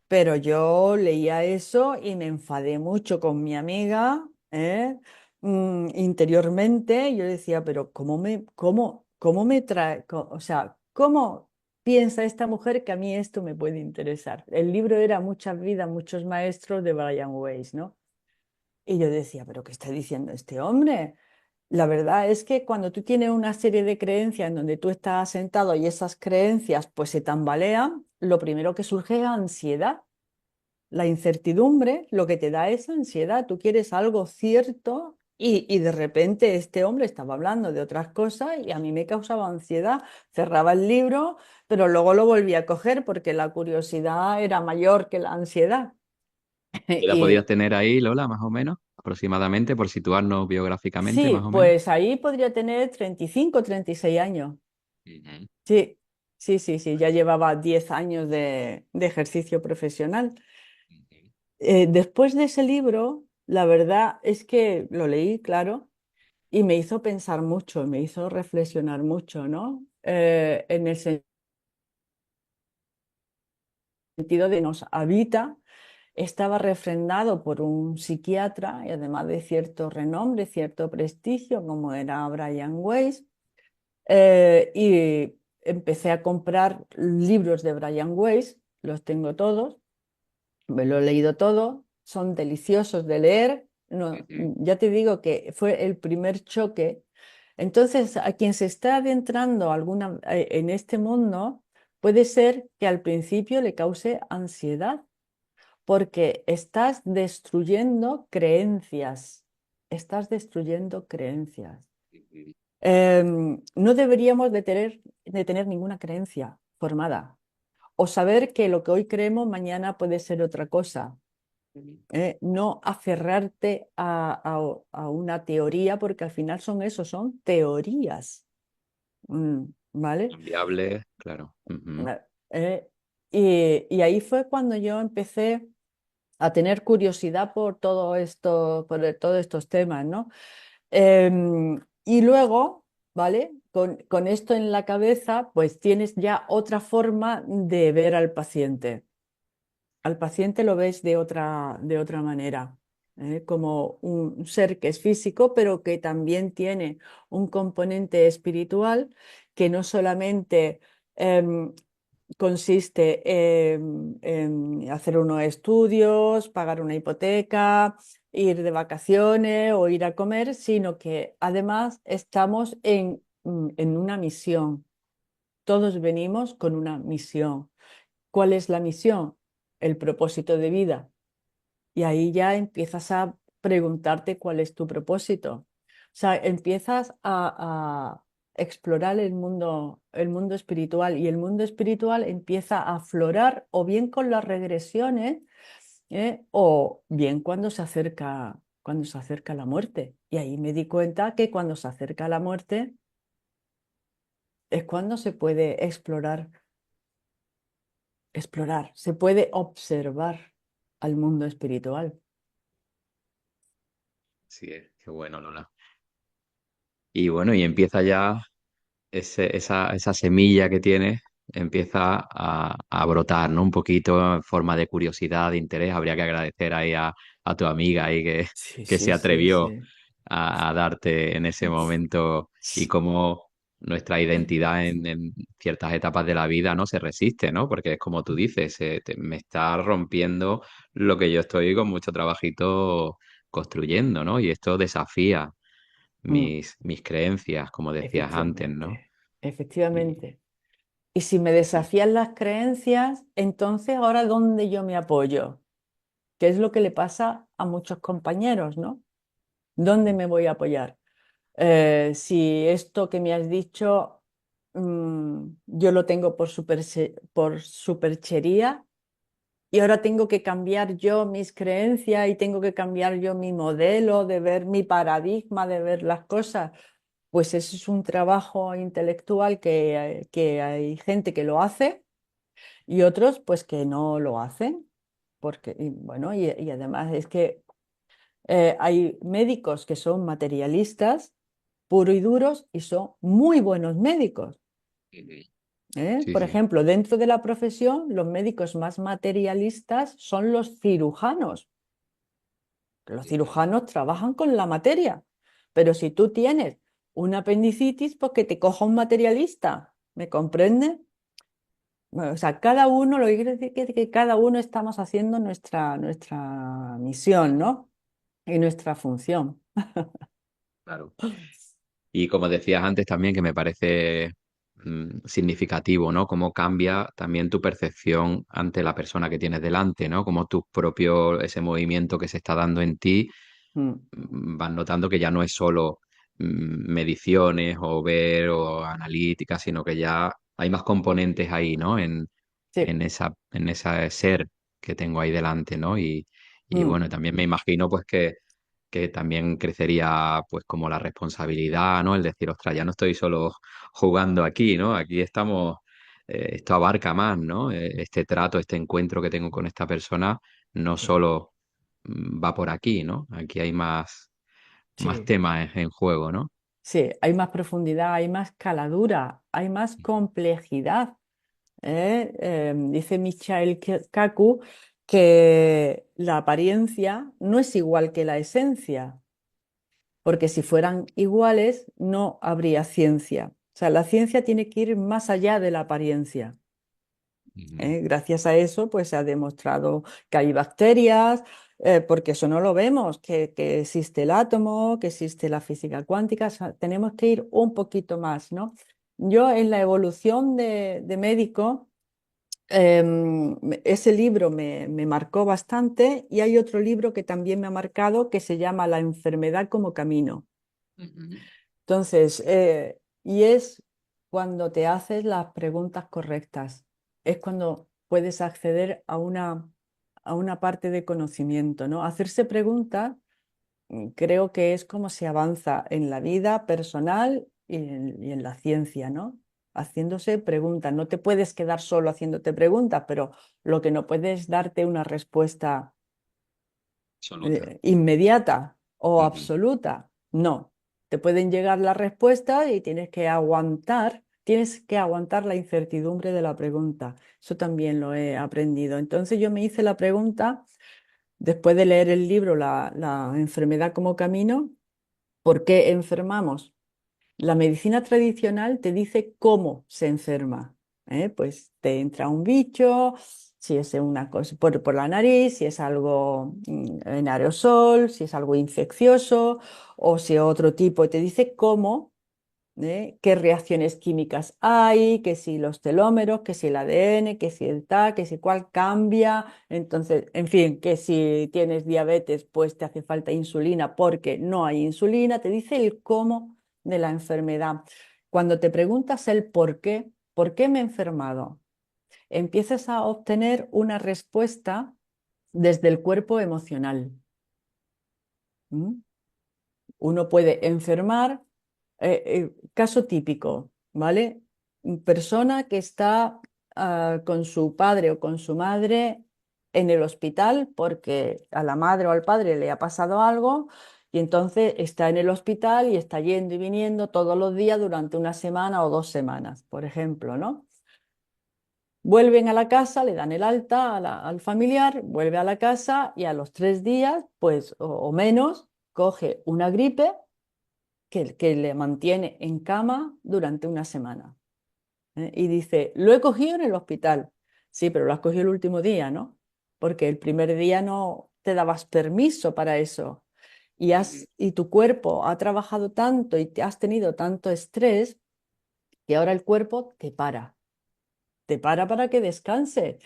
pero yo leía eso y me enfadé mucho con mi amiga, ¿eh? Interiormente yo decía, pero cómo me trae, o sea, cómo piensa esta mujer que a mí esto me puede interesar? El libro era Muchas vidas, muchos maestros de Brian Weiss, ¿no? Y yo decía, pero ¿qué está diciendo este hombre? La verdad es que cuando tú tienes una serie de creencias en donde tú estás sentado y esas creencias pues se tambalean, lo primero que surge es ansiedad. La incertidumbre lo que te da es ansiedad. Tú quieres algo cierto y de repente este hombre estaba hablando de otras cosas y a mí me causaba ansiedad. Cerraba el libro, pero luego lo volví a coger porque la curiosidad era mayor que la ansiedad. ¿Qué edad podías tener ahí, Lola, más o menos? Aproximadamente, por situarnos biográficamente, más Sí, o menos. pues ahí podría tener 35, 36 años. Ujú. Sí, sí, ya llevaba 10 años de ejercicio profesional. Después de ese libro, la verdad es que lo leí, claro, y me hizo pensar mucho, me hizo reflexionar mucho, ¿no? En el sentido de nos habita, estaba refrendado por un psiquiatra y además de cierto renombre, cierto prestigio, como era Brian Weiss. Y empecé a comprar libros de Brian Weiss, los tengo todos, me lo he leído todo, son deliciosos de leer. No, Ujú. ya te digo que fue el primer choque. Entonces, a quien se está adentrando en este mundo, puede ser que al principio le cause ansiedad, porque estás destruyendo creencias, estás destruyendo creencias. No deberíamos de tener ninguna creencia formada o saber que lo que hoy creemos mañana puede ser otra cosa. No aferrarte a una teoría porque al final son eso, son teorías. ¿Vale? Viable, claro. Ujú. Eh, y ahí fue cuando yo empecé a tener curiosidad por todo esto, por todos estos temas, ¿no? Y luego, ¿vale? Con esto en la cabeza, pues tienes ya otra forma de ver al paciente. Al paciente lo ves de otra manera, como un ser que es físico, pero que también tiene un componente espiritual que no solamente em, consiste en hacer unos estudios, pagar una hipoteca, ir de vacaciones o ir a comer, sino que además estamos en una misión. Todos venimos con una misión. ¿Cuál es la misión? El propósito de vida. Y ahí ya empiezas a preguntarte cuál es tu propósito. O sea, empiezas a explorar el mundo espiritual y el mundo espiritual empieza a aflorar o bien con las regresiones, o bien cuando se acerca la muerte. Y ahí me di cuenta que cuando se acerca la muerte es cuando se puede explorar, se puede observar al mundo espiritual. Sí, qué bueno, Lola. Y bueno, y empieza ya esa semilla que tienes, empieza a brotar, ¿no? Un poquito en forma de curiosidad, de interés. Habría que agradecer ahí a tu amiga ahí Sí, que se sí, sí, atrevió sí. a darte en ese momento y cómo nuestra identidad en ciertas etapas de la vida no se resiste, ¿no? Porque es como tú dices, me está rompiendo lo que yo estoy con mucho trabajito construyendo, ¿no? Y esto desafía Mm, mis creencias, como decías antes, ¿no? efectivamente, Y efectivamente. Y si me Sí, sí. desafían las creencias, entonces ahora ¿dónde yo me apoyo? Que es lo que le pasa a muchos compañeros, ¿no? ¿Dónde me voy a apoyar? Si esto que me has dicho yo lo tengo por superchería y ahora tengo que cambiar yo mis creencias y tengo que cambiar yo mi modelo de ver mi paradigma de ver las cosas, pues eso es un trabajo intelectual que hay gente que lo hace y otros pues que no lo hacen. Porque, y bueno, y además es que hay médicos que son materialistas, puro y duros, y son muy buenos médicos. Ujú. ¿Eh? Sí, Por sí. ejemplo, dentro de la profesión, los médicos más materialistas son los cirujanos. Los Ujú. cirujanos trabajan con la materia, pero si tú tienes una apendicitis, pues que te coja un materialista, ¿me comprendes? Bueno, o sea, cada uno, lo que quiere decir que cada uno estamos haciendo nuestra misión, ¿no? Y nuestra función. Claro. Y como decías antes también, que me parece significativo, ¿no? Cómo cambia también tu percepción ante la persona que tienes delante, ¿no? Cómo tu propio, ese movimiento que se está dando en ti, Mm, vas notando que ya no es solo mediciones o ver o analítica, sino que ya hay más componentes ahí, ¿no? sí. En ese ser que tengo ahí delante, ¿no? Y Mm, bueno, también me imagino pues que también crecería pues como la responsabilidad, ¿no? El decir, ostras, ya no estoy solo jugando aquí, ¿no? Aquí estamos, esto abarca más, ¿no? Este trato, este encuentro que tengo con esta persona no sí, solo va por aquí, ¿no? Aquí hay más sí. temas en juego, ¿no? Sí, hay más profundidad, hay más caladura, hay más complejidad. Dice Michael Kaku que la apariencia no es igual que la esencia, porque si fueran iguales no habría ciencia. O sea, la ciencia tiene que ir más allá de la apariencia. Ujú. Gracias a eso, pues se ha demostrado que hay bacterias, porque eso no lo vemos, que existe el átomo, que existe la física cuántica. O sea, tenemos que ir un poquito más, ¿no? Yo en la evolución de médico, ese libro me marcó bastante y hay otro libro que también me ha marcado que se llama La enfermedad como camino. Ujú. Entonces, y es cuando te haces las preguntas correctas, es cuando puedes acceder a una parte de conocimiento, ¿no? Hacerse preguntas, creo que es como se avanza en la vida personal y en la ciencia, ¿no? Haciéndose preguntas. No te puedes quedar solo haciéndote preguntas, pero lo que no puedes es darte una respuesta Absoluta. inmediata o Ujú. absoluta. No, te pueden llegar las respuestas y tienes que aguantar la incertidumbre de la pregunta. Eso también lo he aprendido. Entonces yo me hice la pregunta, después de leer el libro La enfermedad como camino, ¿por qué enfermamos? La medicina tradicional te dice cómo se enferma. Pues te entra un bicho, si es una cosa por la nariz, si es algo en aerosol, si es algo infeccioso o si otro tipo. Te dice cómo, qué reacciones químicas hay, que si los telómeros, que si el ADN, que si el TAC, que si cuál cambia. Entonces, en fin, que si tienes diabetes, pues te hace falta insulina porque no hay insulina. Te dice el cómo de la enfermedad. Cuando te preguntas el por qué me he enfermado, empiezas a obtener una respuesta desde el cuerpo emocional. ¿Mm? Uno puede enfermar, caso típico, ¿vale? Persona que está con su padre o con su madre en el hospital porque a la madre o al padre le ha pasado algo y entonces está en el hospital y está yendo y viniendo todos los días durante una semana o 2 semanas, por ejemplo, ¿no? Vuelven a la casa, le dan el alta al familiar, vuelve a la casa y a los 3 días, pues, o menos, coge una gripe que le mantiene en cama durante una semana. Y dice, lo he cogido en el hospital. Sí, pero lo has cogido el último día, ¿no? Porque el primer día no te dabas permiso para eso. Ujú. Y tu cuerpo ha trabajado tanto y te has tenido tanto estrés que ahora el cuerpo te para. te para que descanses.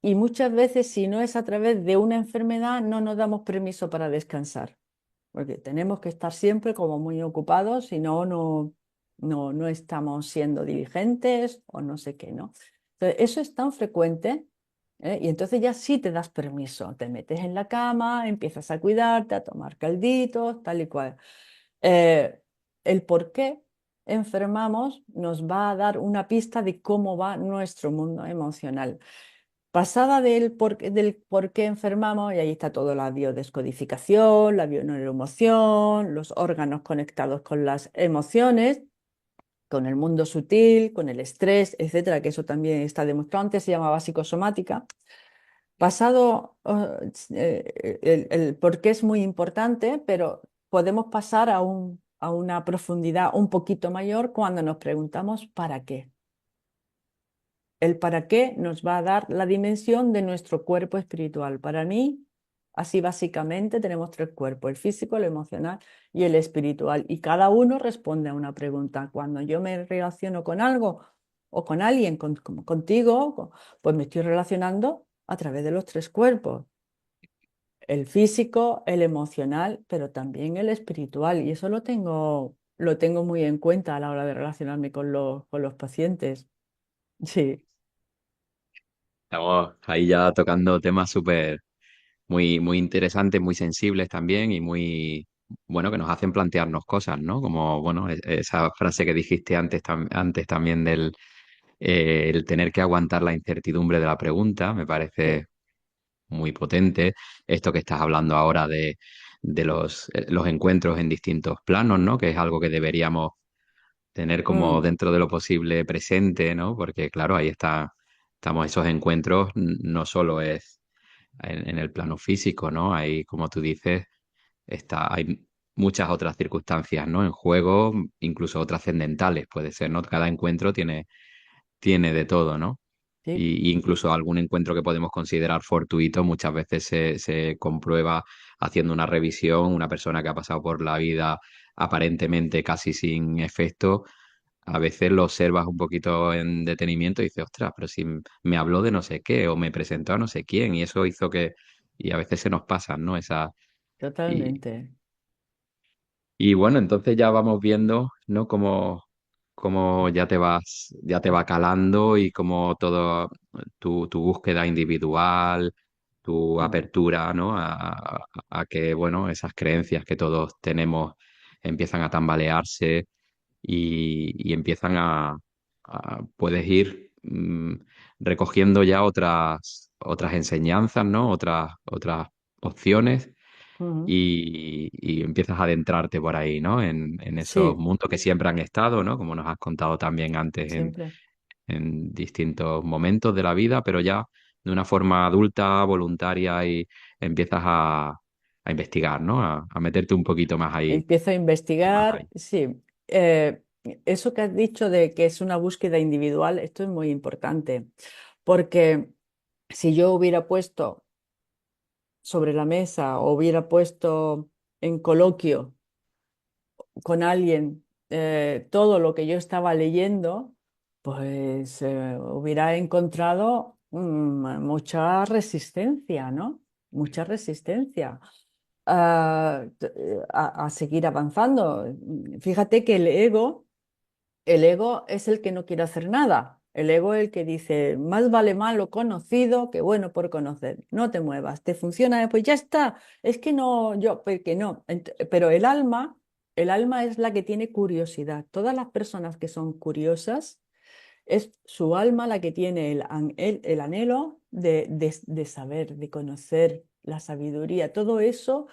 Y muchas veces, si no es a través de una enfermedad, no nos damos permiso para descansar, porque tenemos que estar siempre como muy ocupados, si no, no estamos siendo diligentes o no sé qué, ¿no? Entonces, eso es tan frecuente, ¿eh? Y entonces ya sí te das permiso, te metes en la cama, empiezas a cuidarte, a tomar calditos, tal y cual. Eh, el por qué enfermamos nos va a dar una pista de cómo va nuestro mundo emocional. Pasada del por qué enfermamos, y ahí está toda la biodescodificación, la bioneuroemoción, los órganos conectados con las emociones, con el mundo sutil, con el estrés, etcétera, que eso también está demostrado. Antes se llamaba psicosomática. Pasado, el por qué es muy importante, pero podemos pasar a una profundidad un poquito mayor cuando nos preguntamos ¿para qué? El para qué nos va a dar la dimensión de nuestro cuerpo espiritual. Para mí, así básicamente tenemos tres cuerpos, el físico, el emocional y el espiritual. Y cada uno responde a una pregunta. Cuando yo me relaciono con algo o con alguien, como contigo, pues me estoy relacionando a través de los tres cuerpos. El físico, el emocional, pero también el espiritual. Y eso lo tengo muy en cuenta a la hora de relacionarme con los pacientes. Sí. Estamos ahí ya tocando temas súper, muy interesantes, muy sensibles también y muy, bueno, que nos hacen plantearnos cosas, ¿no? Como, bueno, esa frase que dijiste antes, antes también del el tener que aguantar la incertidumbre de la pregunta, me Sí. parece muy potente. Esto que estás hablando ahora de los encuentros en distintos planos, ¿no? Que es algo que deberíamos tener como Mm, dentro de lo posible presente, ¿no? Porque claro, estamos esos encuentros, no solo es en el plano físico, ¿no? Hay, como tú dices, hay muchas otras circunstancias, ¿no? En juego, incluso trascendentales, puede ser, ¿no? Cada encuentro tiene de todo, ¿no? sí, Y incluso algún encuentro que podemos considerar fortuito, muchas veces se comprueba haciendo una revisión, una persona que ha pasado por la vida aparentemente casi sin efecto, a veces lo observas un poquito en detenimiento y dices, ostras, pero si me habló de no sé qué o me presentó a no sé quién y eso hizo que, y a veces se nos pasan, ¿no? Y, totalmente. y bueno, entonces ya vamos viendo, ¿no? Cómo ya te va calando y cómo todo tu búsqueda individual, tu Mm, apertura, ¿no? A que, bueno, esas creencias que todos tenemos empiezan a tambalearse y empiezan puedes ir recogiendo ya otras enseñanzas, ¿no? Otras opciones mm, y empiezas a adentrarte por ahí, ¿no? En esos sí, mundos que siempre han estado, ¿no? Como nos has contado también antes siempre. en distintos momentos de la vida, pero ya de una forma adulta, voluntaria y empiezas a investigar, ¿no? A meterte un poquito más ahí, Empiezo a más investigar, ahí. sí. Eh, Eso que has dicho de que es una búsqueda individual, esto es muy importante, porque si yo hubiera puesto sobre la mesa o hubiera puesto en coloquio con alguien todo lo que yo estaba leyendo, pues hubiera encontrado mucha resistencia, ¿no? Mucha resistencia a seguir avanzando. Fíjate que el ego es el que no quiere hacer nada. El ego es el que dice, más vale malo conocido que bueno por conocer. No te muevas, te funciona, pues ya está. Es que no, yo, porque no. Pero el alma es la que tiene curiosidad. Todas las personas que son curiosas, es su alma la que tiene el anhelo de saber, de conocer la sabiduría. Todo eso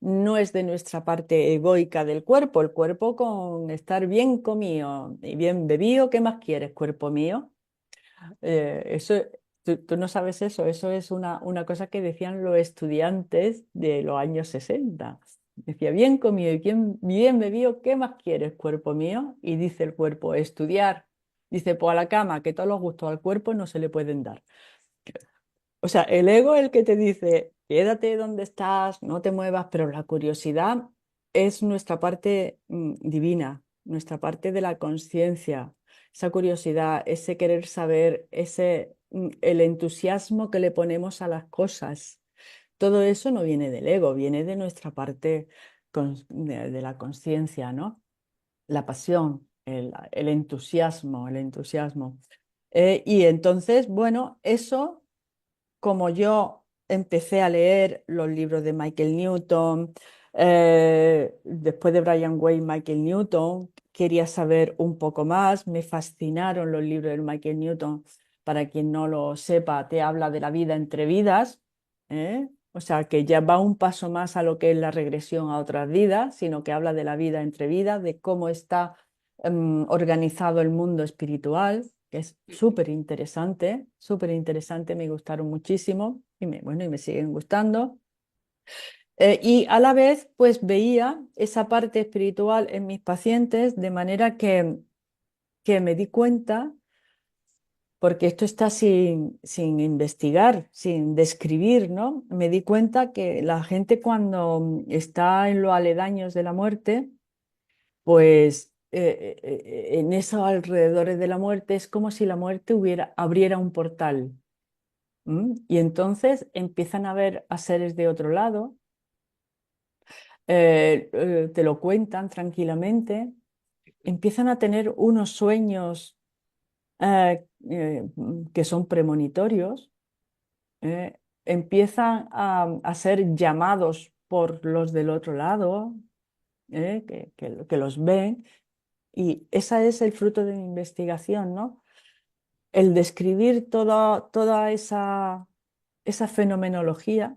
no es de nuestra parte egoica del cuerpo. El cuerpo con estar bien comido y bien bebido, ¿qué más quieres, cuerpo mío? Eso, tú no sabes eso. Eso es una cosa que decían los estudiantes de los años 60. Decía, bien comido y bien bebido, ¿qué más quieres, cuerpo mío? Y dice el cuerpo, estudiar. Dice, pues a la cama, que todos los gustos al cuerpo no se le pueden dar. O sea, el ego es el que te dice, quédate donde estás, no te muevas, pero la curiosidad es nuestra parte divina. nuestra parte de la conciencia, esa curiosidad, ese querer saber, el entusiasmo que le ponemos a las cosas. Todo eso no viene del ego, viene de nuestra parte de la conciencia, ¿no? La pasión, el entusiasmo, el entusiasmo. Y entonces, bueno, eso, como yo empecé a leer los libros de Michael Newton, después de Brian Way, Michael Newton, quería saber un poco más, me fascinaron los libros de Michael Newton. Para quien no lo sepa, te habla de la vida entre vidas, ¿eh? O sea, que ya va un paso más a lo que es la regresión a otras vidas, sino que habla de la vida entre vidas, de cómo está organizado el mundo espiritual, que es súper interesante, me gustaron muchísimo y bueno, y me siguen gustando. Y a la vez, pues veía esa parte espiritual en mis pacientes de manera que me di cuenta, porque esto está sin investigar, sin describir, ¿no? Me di cuenta que la gente cuando está en los aledaños de la muerte, pues en esos alrededores de la muerte es como si la muerte abriera un portal. Y entonces empiezan a ver a seres de otro lado, te lo cuentan tranquilamente, empiezan a tener unos sueños que son premonitorios, empiezan a ser llamados por los del otro lado, que los ven. Y ese es el fruto de mi investigación, ¿no? El describir toda esa fenomenología,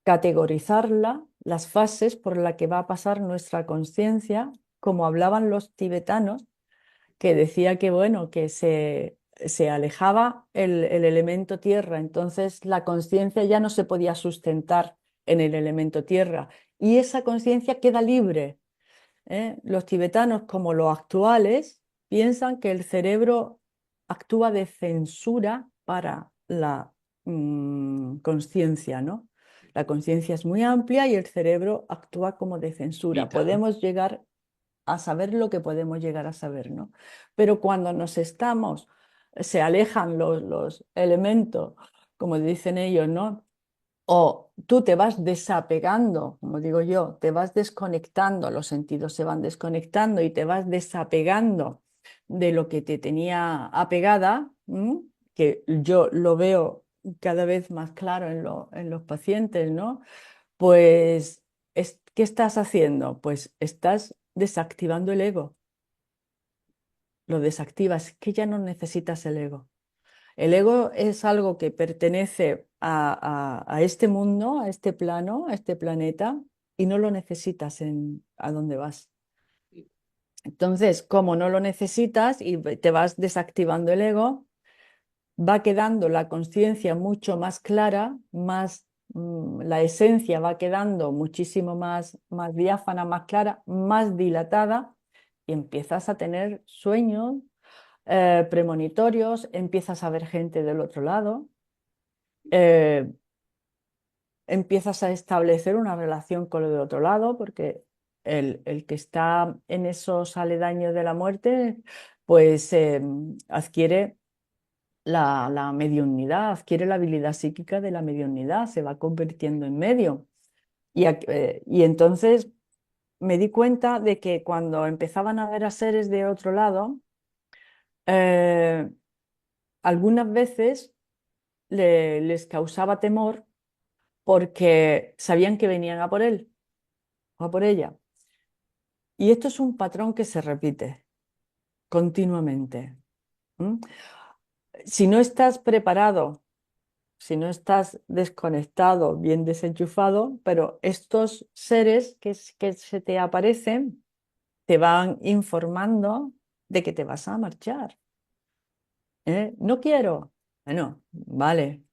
categorizarla, las fases por las que va a pasar nuestra conciencia, como hablaban los tibetanos, que decía que, bueno, que se alejaba el elemento tierra, entonces la conciencia ya no se podía sustentar en el elemento tierra y esa conciencia queda libre. Los tibetanos, como los actuales, piensan que el cerebro actúa de censura para la conciencia, ¿no? La conciencia es muy amplia y el cerebro actúa como de censura. Limita. Podemos llegar a saber lo que podemos llegar a saber, ¿no? Pero cuando se alejan los elementos, como dicen ellos, ¿no? O tú te vas desapegando, como digo yo, te vas desconectando, los sentidos se van desconectando y te vas desapegando de lo que te tenía apegada, que yo lo veo cada vez más claro en los pacientes, ¿no? Pues, ¿qué estás haciendo? Pues estás desactivando el ego, lo desactivas, que ya no necesitas el ego. El ego es algo que pertenece a este mundo, a este plano, a este planeta, y no lo necesitas a dónde vas. Entonces, como no lo necesitas y te vas desactivando el ego, va quedando la conciencia mucho más clara, la esencia va quedando muchísimo más diáfana, más clara, más dilatada, y empiezas a tener sueños premonitorios, empiezas a ver gente del otro lado, eh, empiezas a establecer una relación con lo del otro lado, porque el que está en esos aledaños de la muerte, pues adquiere la mediunidad, adquiere la habilidad psíquica de la mediunidad, se va convirtiendo en medio. Y entonces me di cuenta de que cuando empezaban a ver a seres de otro lado, eh, algunas veces les causaba temor porque sabían que venían a por él o a por ella. Y esto es un patrón que se repite continuamente. ¿M? Si no estás preparado, si no estás desconectado, bien desenchufado, pero estos seres que se te aparecen te van informando de que te vas a marchar. No quiero. Bueno, vale,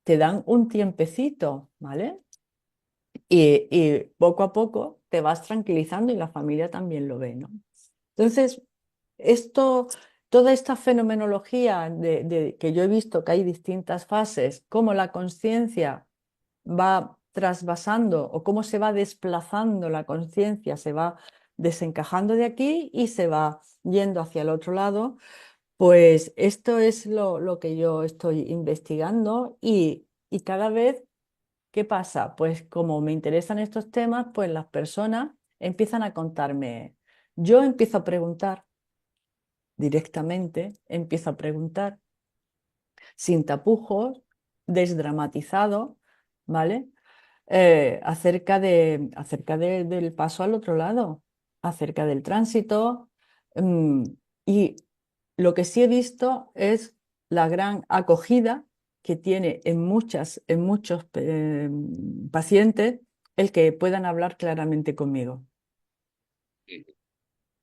te dan un tiempecito, ¿vale? Y poco a poco te vas tranquilizando y la familia también lo ve, ¿no? Entonces, esto, toda esta fenomenología que yo he visto que hay distintas fases, cómo la conciencia va trasvasando o cómo se va desplazando la conciencia, se va desencajando de aquí y se va yendo hacia el otro lado. Pues esto es lo que yo estoy investigando y cada vez, ¿qué pasa? Pues como me interesan estos temas, pues las personas empiezan a contarme. Yo empiezo a preguntar directamente, empiezo a preguntar sin tapujos, desdramatizado, ¿vale? Del paso al otro lado, acerca del tránsito. mm, y lo que sí he visto es la gran acogida que tiene en muchos pacientes el que puedan hablar claramente conmigo,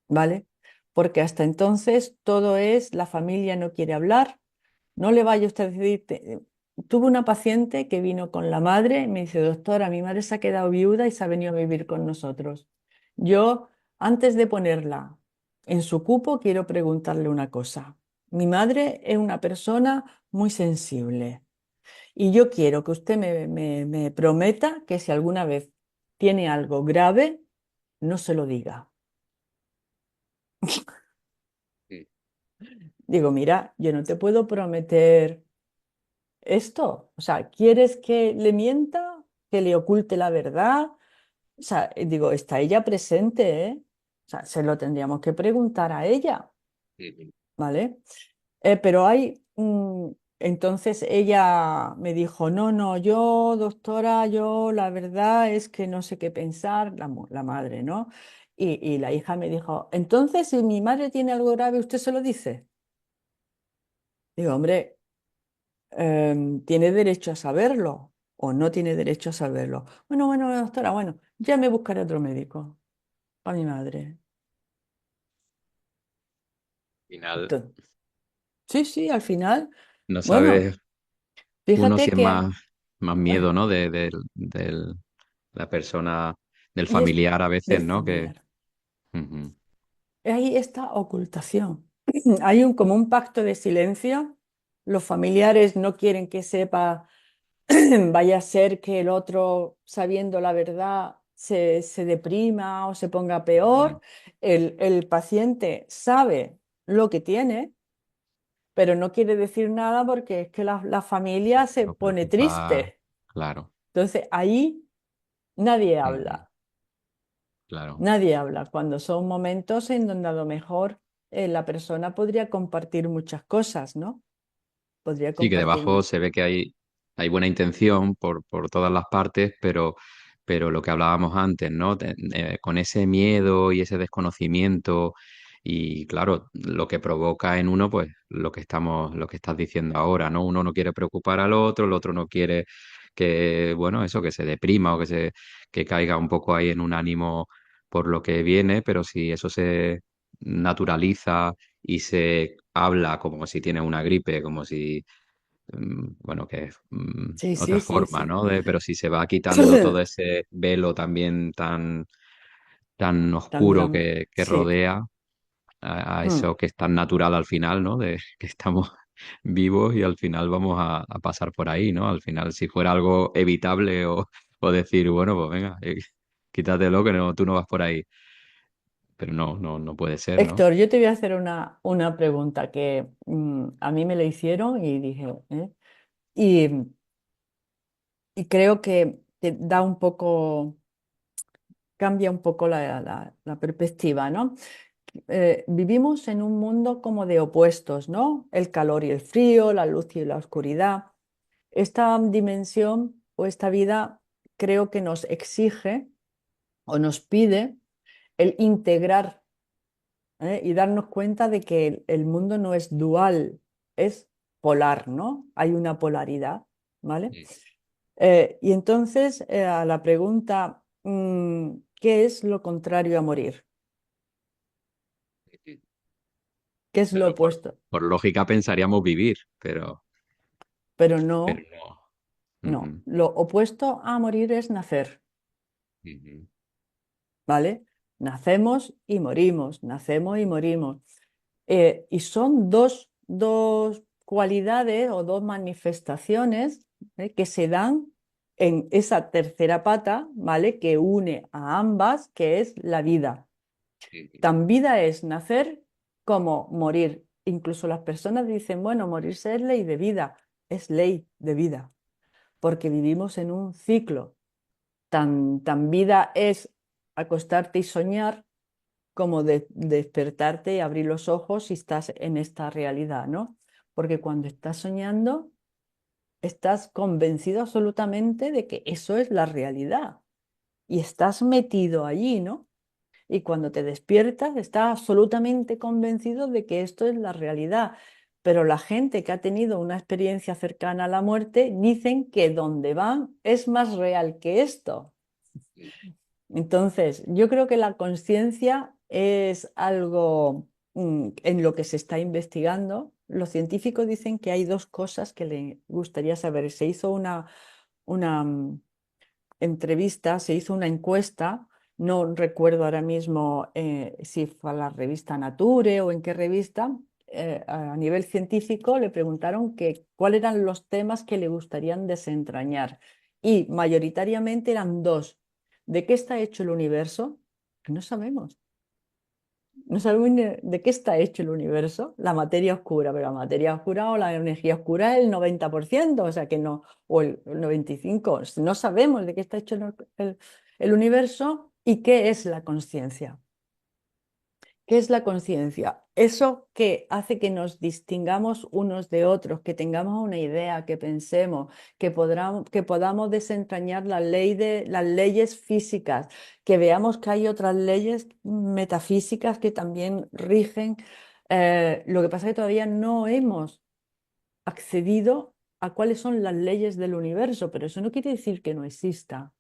¿vale? Porque hasta entonces todo es la familia no quiere hablar, no le vaya usted a decir. Tuve una paciente que vino con la madre y me dice, doctora, mi madre se ha quedado viuda y se ha venido a vivir con nosotros. Yo, antes de ponerla en su cupo, quiero preguntarle una cosa. Mi madre es una persona muy sensible y yo quiero que usted me prometa que si alguna vez tiene algo grave, no se lo diga. Sí, Digo, mira, yo no te puedo prometer esto. O sea, ¿quieres que le mienta? ¿Que le oculte la verdad? O sea, digo, está ella presente, ¿eh? O sea, se lo tendríamos que preguntar a ella, sí, ¿vale? Pero entonces ella me dijo, no, no, yo, doctora, yo la verdad es que no sé qué pensar, la madre, ¿no? Y la hija me dijo, entonces si mi madre tiene algo grave, ¿usted se lo dice? Digo, hombre, tiene derecho a saberlo o no tiene derecho a saberlo. Bueno, bueno, doctora, bueno, ya me buscaré otro médico para mi madre. al final Entonces, sí, sí, al final, no bueno, sabes uno si fíjate es que, más ay, miedo, ¿no? De la persona, del y es familiar a veces, del ¿no? Que, familiar. ujú, Hay esta ocultación. Hay como un pacto de silencio. Los familiares no quieren que sepa. Vaya a ser que el otro, sabiendo la verdad, se deprima o se ponga peor. ujú, El paciente sabe lo que tiene, pero no quiere decir nada porque es que la familia se lo pone preocupa, triste. claro, Entonces ahí nadie ujú, habla, claro. nadie habla. Cuando son momentos en donde a lo mejor la persona podría compartir muchas cosas, ¿no? Podría Sí, que compartir. debajo se ve que hay buena intención por todas las partes, pero lo que hablábamos antes, ¿no? Con ese miedo y ese desconocimiento y claro, lo que provoca en uno, pues lo que estás diciendo ahora, ¿no? Uno no quiere preocupar al otro, el otro no quiere que, bueno, eso, que se deprima o que caiga un poco ahí en un ánimo por lo que viene, pero si eso se naturaliza y se habla como si tiene una gripe, como si bueno, que es Sí, otra sí, sí, forma, sí. ¿no? Pero si se va quitando todo ese velo también tan Tan oscuro que Sí. rodea a Mm. eso que es tan natural al final, ¿no? De que estamos vivos y al final vamos a pasar por ahí, ¿no? Al final, si fuera algo evitable o decir, bueno, pues venga, quítatelo que no, tú no vas por ahí. Pero no puede ser, ¿no? Héctor, yo te voy a hacer una pregunta que a mí me la hicieron y dije, ¿eh? Y, y creo que da un poco, cambia un poco la perspectiva, ¿no? Vivimos en un mundo como de opuestos, ¿no? El calor y el frío, la luz y la oscuridad. Esta dimensión o esta vida creo que nos exige o nos pide el integrar, y darnos cuenta de que el mundo no es dual, es polar, ¿no? Hay una polaridad, ¿vale? Sí, Y entonces, a la pregunta, ¿qué es lo contrario a morir? sí, sí. ¿Qué es lo Claro, opuesto? por lógica pensaríamos vivir, Pero pero no, no. no. Ujú, Lo opuesto a morir es nacer, ujú. ¿vale? Nacemos y morimos, nacemos y morimos. Y son dos cualidades o dos manifestaciones, que se dan en esa tercera pata, ¿vale? Que une a ambas, que es la vida. Sí, Tan vida es nacer como morir. Incluso las personas dicen, bueno, morirse es ley de vida, es ley de vida, porque vivimos en un ciclo. Tan vida es acostarte y soñar como despertarte y abrir los ojos si estás en esta realidad, ¿no? Porque cuando estás soñando, estás convencido absolutamente de que eso es la realidad y estás metido allí, ¿no? Y cuando te despiertas, estás absolutamente convencido de que esto es la realidad. Pero la gente que ha tenido una experiencia cercana a la muerte dicen que donde van es más real que esto. sí, Entonces, yo creo que la conciencia es algo en lo que se está investigando. Los científicos dicen que hay dos cosas que le gustaría saber. Se hizo una entrevista, se hizo una encuesta, no recuerdo ahora mismo si fue a la revista Nature o en qué revista, a nivel científico le preguntaron que cuáles eran los temas que le gustarían desentrañar y mayoritariamente eran dos. ¿De qué está hecho el universo? No sabemos. No sabemos ni de qué está hecho el universo, la materia oscura, pero la materia oscura o la energía oscura es el 90%, o sea que no, o el 95%. No sabemos de qué está hecho el universo y qué es la conciencia. ¿Qué es la conciencia? Eso que hace que nos distingamos unos de otros, que tengamos una idea, que pensemos, que podamos desentrañar las leyes físicas, que veamos que hay otras leyes metafísicas que también rigen. Lo que pasa es que todavía no hemos accedido a cuáles son las leyes del universo, pero eso no quiere decir que no exista.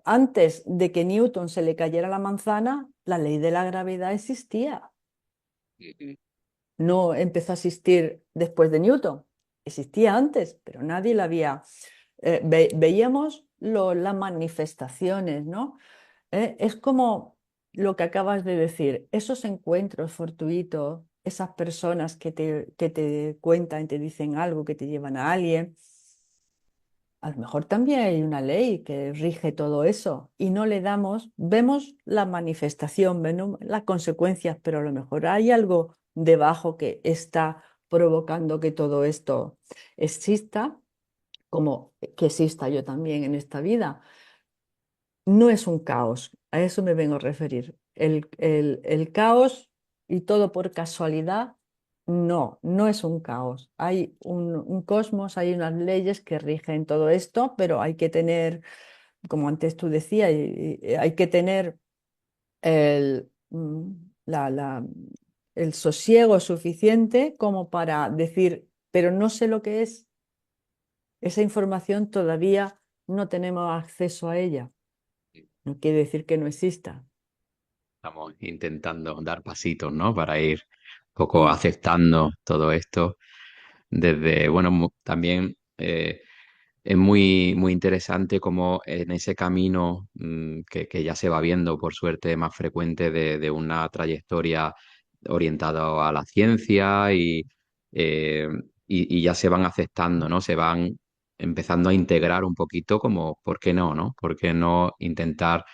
Antes de que Newton se le cayera la manzana, la ley de la gravedad existía. sí, No empezó a existir después de Newton. Existía antes, pero nadie la había. Veíamos las manifestaciones, ¿no? Es como lo que acabas de decir, esos encuentros fortuitos, esas personas que te cuentan, te dicen algo, que te llevan a alguien. A lo mejor también hay una ley que rige todo eso y no le damos, vemos la manifestación, vemos las consecuencias, pero a lo mejor hay algo debajo que está provocando que todo esto exista, como que exista yo también en esta vida. No es un caos, a eso me vengo a referir. El caos y todo por casualidad, no es un caos. Hay un cosmos, hay unas leyes que rigen todo esto, pero hay que tener, como antes tú decías, hay que tener el, mm, la- la- el sosiego suficiente como para decir, pero no sé lo que es. Esa información todavía no tenemos acceso a ella. sí. No quiere decir que no exista. Estamos intentando dar pasitos, ¿no? Para ir un poco Mm, aceptando todo esto. Desde, bueno, también es muy, muy interesante como en ese camino que ya se va viendo, por suerte, más frecuente de una trayectoria orientada a la ciencia eh, y ya se van aceptando, ¿no? Se van empezando a integrar un poquito como, ¿por qué no, no? ¿Por qué no intentar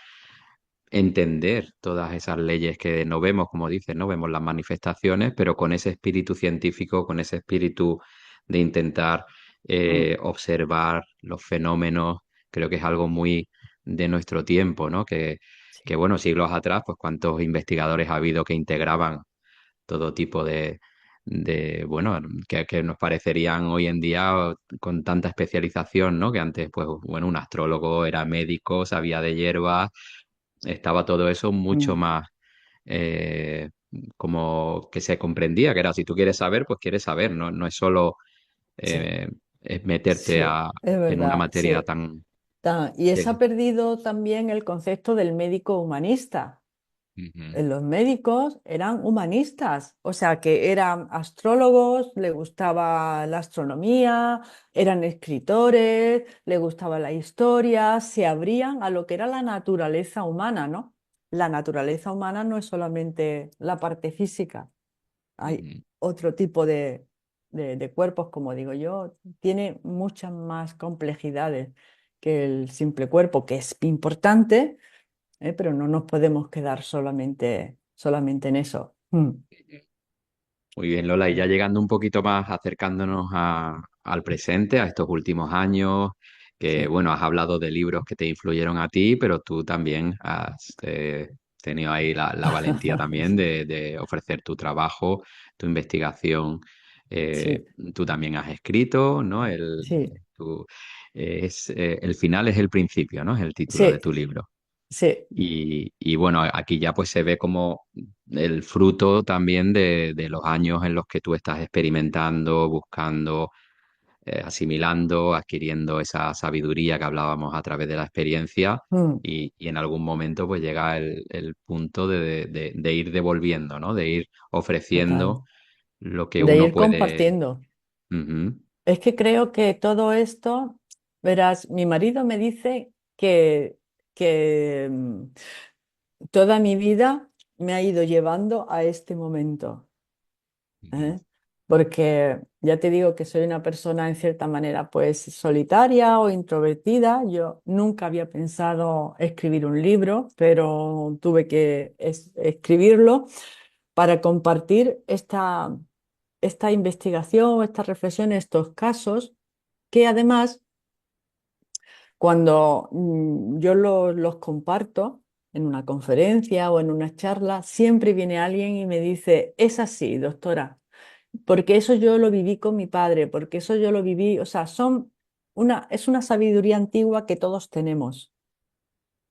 entender todas esas leyes que no vemos, como dices, no vemos las manifestaciones, pero con ese espíritu científico, con ese espíritu de intentar mm, observar los fenómenos, creo que es algo muy de nuestro tiempo, ¿no? Que sí. bueno, siglos atrás, pues cuántos investigadores ha habido que integraban todo tipo bueno, que nos parecerían hoy en día con tanta especialización, ¿no? Que antes, pues, bueno, un astrólogo era médico, sabía de hierbas, estaba todo eso mucho Mm, más como que se comprendía, que era si tú quieres saber, pues quieres saber, no, no es solo sí, eh, es meterte sí, es en una verdad, materia sí. tan... Y se ha que- perdido también el concepto del médico humanista. Ujú, Los médicos eran humanistas, o sea que eran astrólogos, les gustaba la astronomía, eran escritores, les gustaba la historia, se abrían a lo que era la naturaleza humana, ¿no? La naturaleza humana no es solamente la parte física, hay ujú, otro tipo de cuerpos, como digo yo, tiene muchas más complejidades que el simple cuerpo, que es importante, Pero no nos podemos quedar solamente en eso. Muy bien, Lola, y ya llegando un poquito más, acercándonos al presente, a estos últimos años, que Sí, bueno, has hablado de libros que te influyeron a ti, pero tú también has tenido ahí la valentía también de ofrecer tu trabajo, tu investigación. sí, Tú también has escrito, ¿no? sí, El final es el principio, ¿no? Es el título de sí, tu libro. sí. Y bueno, aquí ya pues se ve como el fruto también de los años en los que tú estás experimentando, buscando, asimilando, adquiriendo esa sabiduría que hablábamos a través de la experiencia Mm, y en algún momento pues llega el punto de ir devolviendo, ¿no? De ir total. ofreciendo lo que De uno ir puede. compartiendo. Ujú, Es que creo que todo esto, verás, mi marido me dice que toda mi vida me ha ido llevando a este momento. ujú, ¿Eh? Porque ya te digo que soy una persona en cierta manera pues solitaria o introvertida. Yo nunca había pensado escribir un libro, pero tuve que escribirlo para compartir esta investigación, esta reflexión, estos casos, que además cuando yo los comparto en una conferencia o en una charla, siempre viene alguien y me dice, es así, doctora, porque eso yo lo viví con mi padre, porque eso yo lo viví, o sea, es una sabiduría antigua que todos tenemos,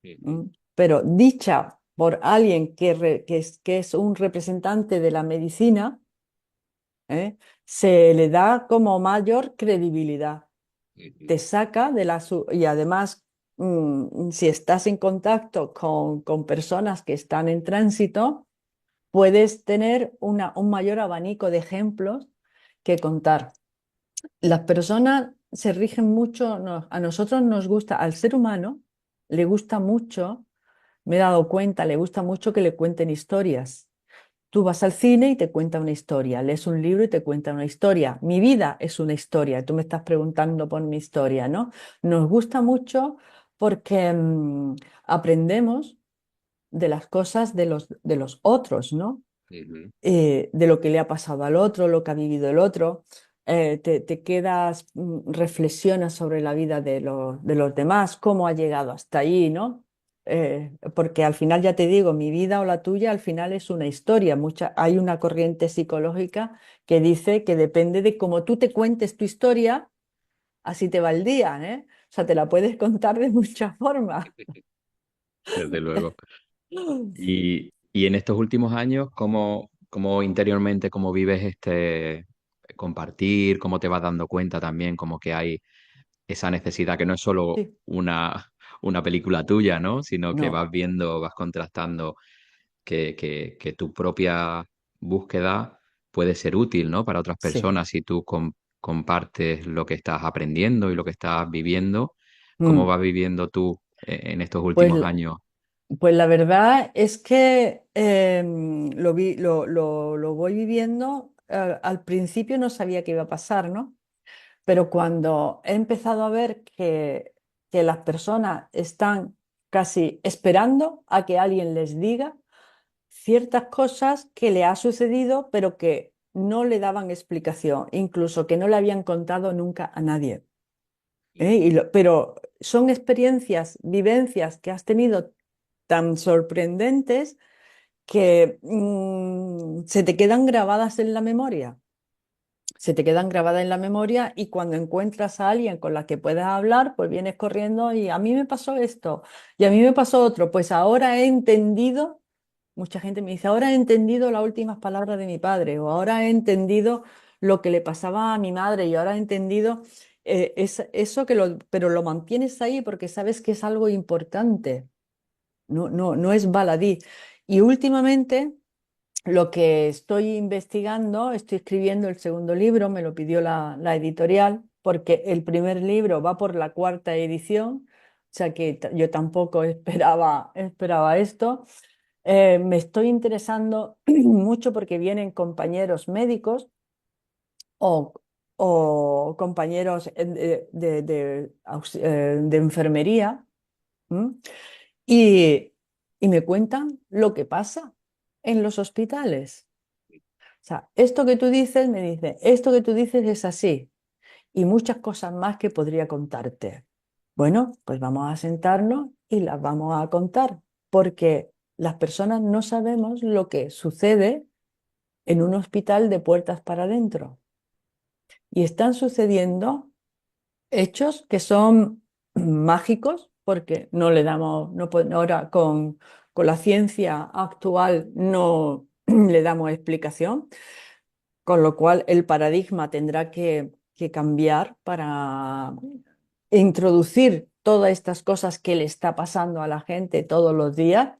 ujú, ¿m? Pero dicha por alguien que es un representante de la medicina, ¿eh? Se le da como mayor credibilidad. ujú, Te saca de y además, si estás en contacto con personas que están en tránsito, puedes tener un mayor abanico de ejemplos que contar. Las personas se rigen mucho, a nosotros nos gusta, al ser humano le gusta mucho, me he dado cuenta, le gusta mucho que le cuenten historias. Tú vas al cine y te cuenta una historia, lees un libro y te cuenta una historia. Mi vida es una historia, tú me estás preguntando por mi historia, ¿no? Nos gusta mucho porque aprendemos de las cosas de los otros, ¿no? ujú. De lo que le ha pasado al otro, lo que ha vivido el otro. Te quedas, reflexionas sobre la vida de los demás, cómo ha llegado hasta ahí, ¿no? Porque al final, ya te digo, mi vida o la tuya al final es una historia. Hay una corriente psicológica que dice que depende de cómo tú te cuentes tu historia, así te va el día, ¿eh? O sea, te la puedes contar de muchas formas. Desde luego. Y en estos últimos años, ¿cómo interiormente, cómo vives este compartir, cómo te vas dando cuenta también, como que hay esa necesidad que no es solo Sí, una película tuya, ¿no? Sino que no, vas viendo, vas contrastando que tu propia búsqueda puede ser útil, ¿no? Para otras sí. personas si tú compartes lo que estás aprendiendo y lo que estás viviendo. ¿Cómo Mm. vas viviendo tú en estos Pues últimos años? Pues la verdad es que lo voy viviendo. Al principio no sabía qué iba a pasar, ¿no? Pero cuando he empezado a ver que las personas están casi esperando a que alguien les diga ciertas cosas que le ha sucedido, pero que no le daban explicación, incluso que no le habían contado nunca a nadie. ¿Eh? Pero son experiencias, vivencias que has tenido tan sorprendentes que se te quedan grabadas en la memoria. Se te quedan grabadas en la memoria y cuando encuentras a alguien con la que puedas hablar, pues vienes corriendo y a mí me pasó esto y a mí me pasó otro. Pues ahora he entendido, mucha gente me dice, ahora he entendido las últimas palabras de mi padre o ahora he entendido lo que le pasaba a mi madre y ahora he entendido eso pero lo mantienes ahí porque sabes que es algo importante. No es baladí. Y últimamente lo que estoy investigando, estoy escribiendo el segundo libro, me lo pidió la editorial, porque el primer libro va por la cuarta edición, o sea que yo tampoco esperaba esto. Me estoy interesando mucho porque vienen compañeros médicos o, o compañeros de enfermería. ¿M? y me cuentan lo que pasa en los hospitales. O sea, esto que tú dices, me dice, esto que tú dices es así y muchas cosas más que podría contarte. Bueno, pues vamos a sentarnos y las vamos a contar, porque las personas no sabemos lo que sucede en un hospital de puertas para adentro. Y están sucediendo hechos que son mágicos, porque no le damos, no, ahora con la ciencia actual no le damos explicación, con lo cual el paradigma tendrá que cambiar para introducir todas estas cosas que le está pasando a la gente todos los días,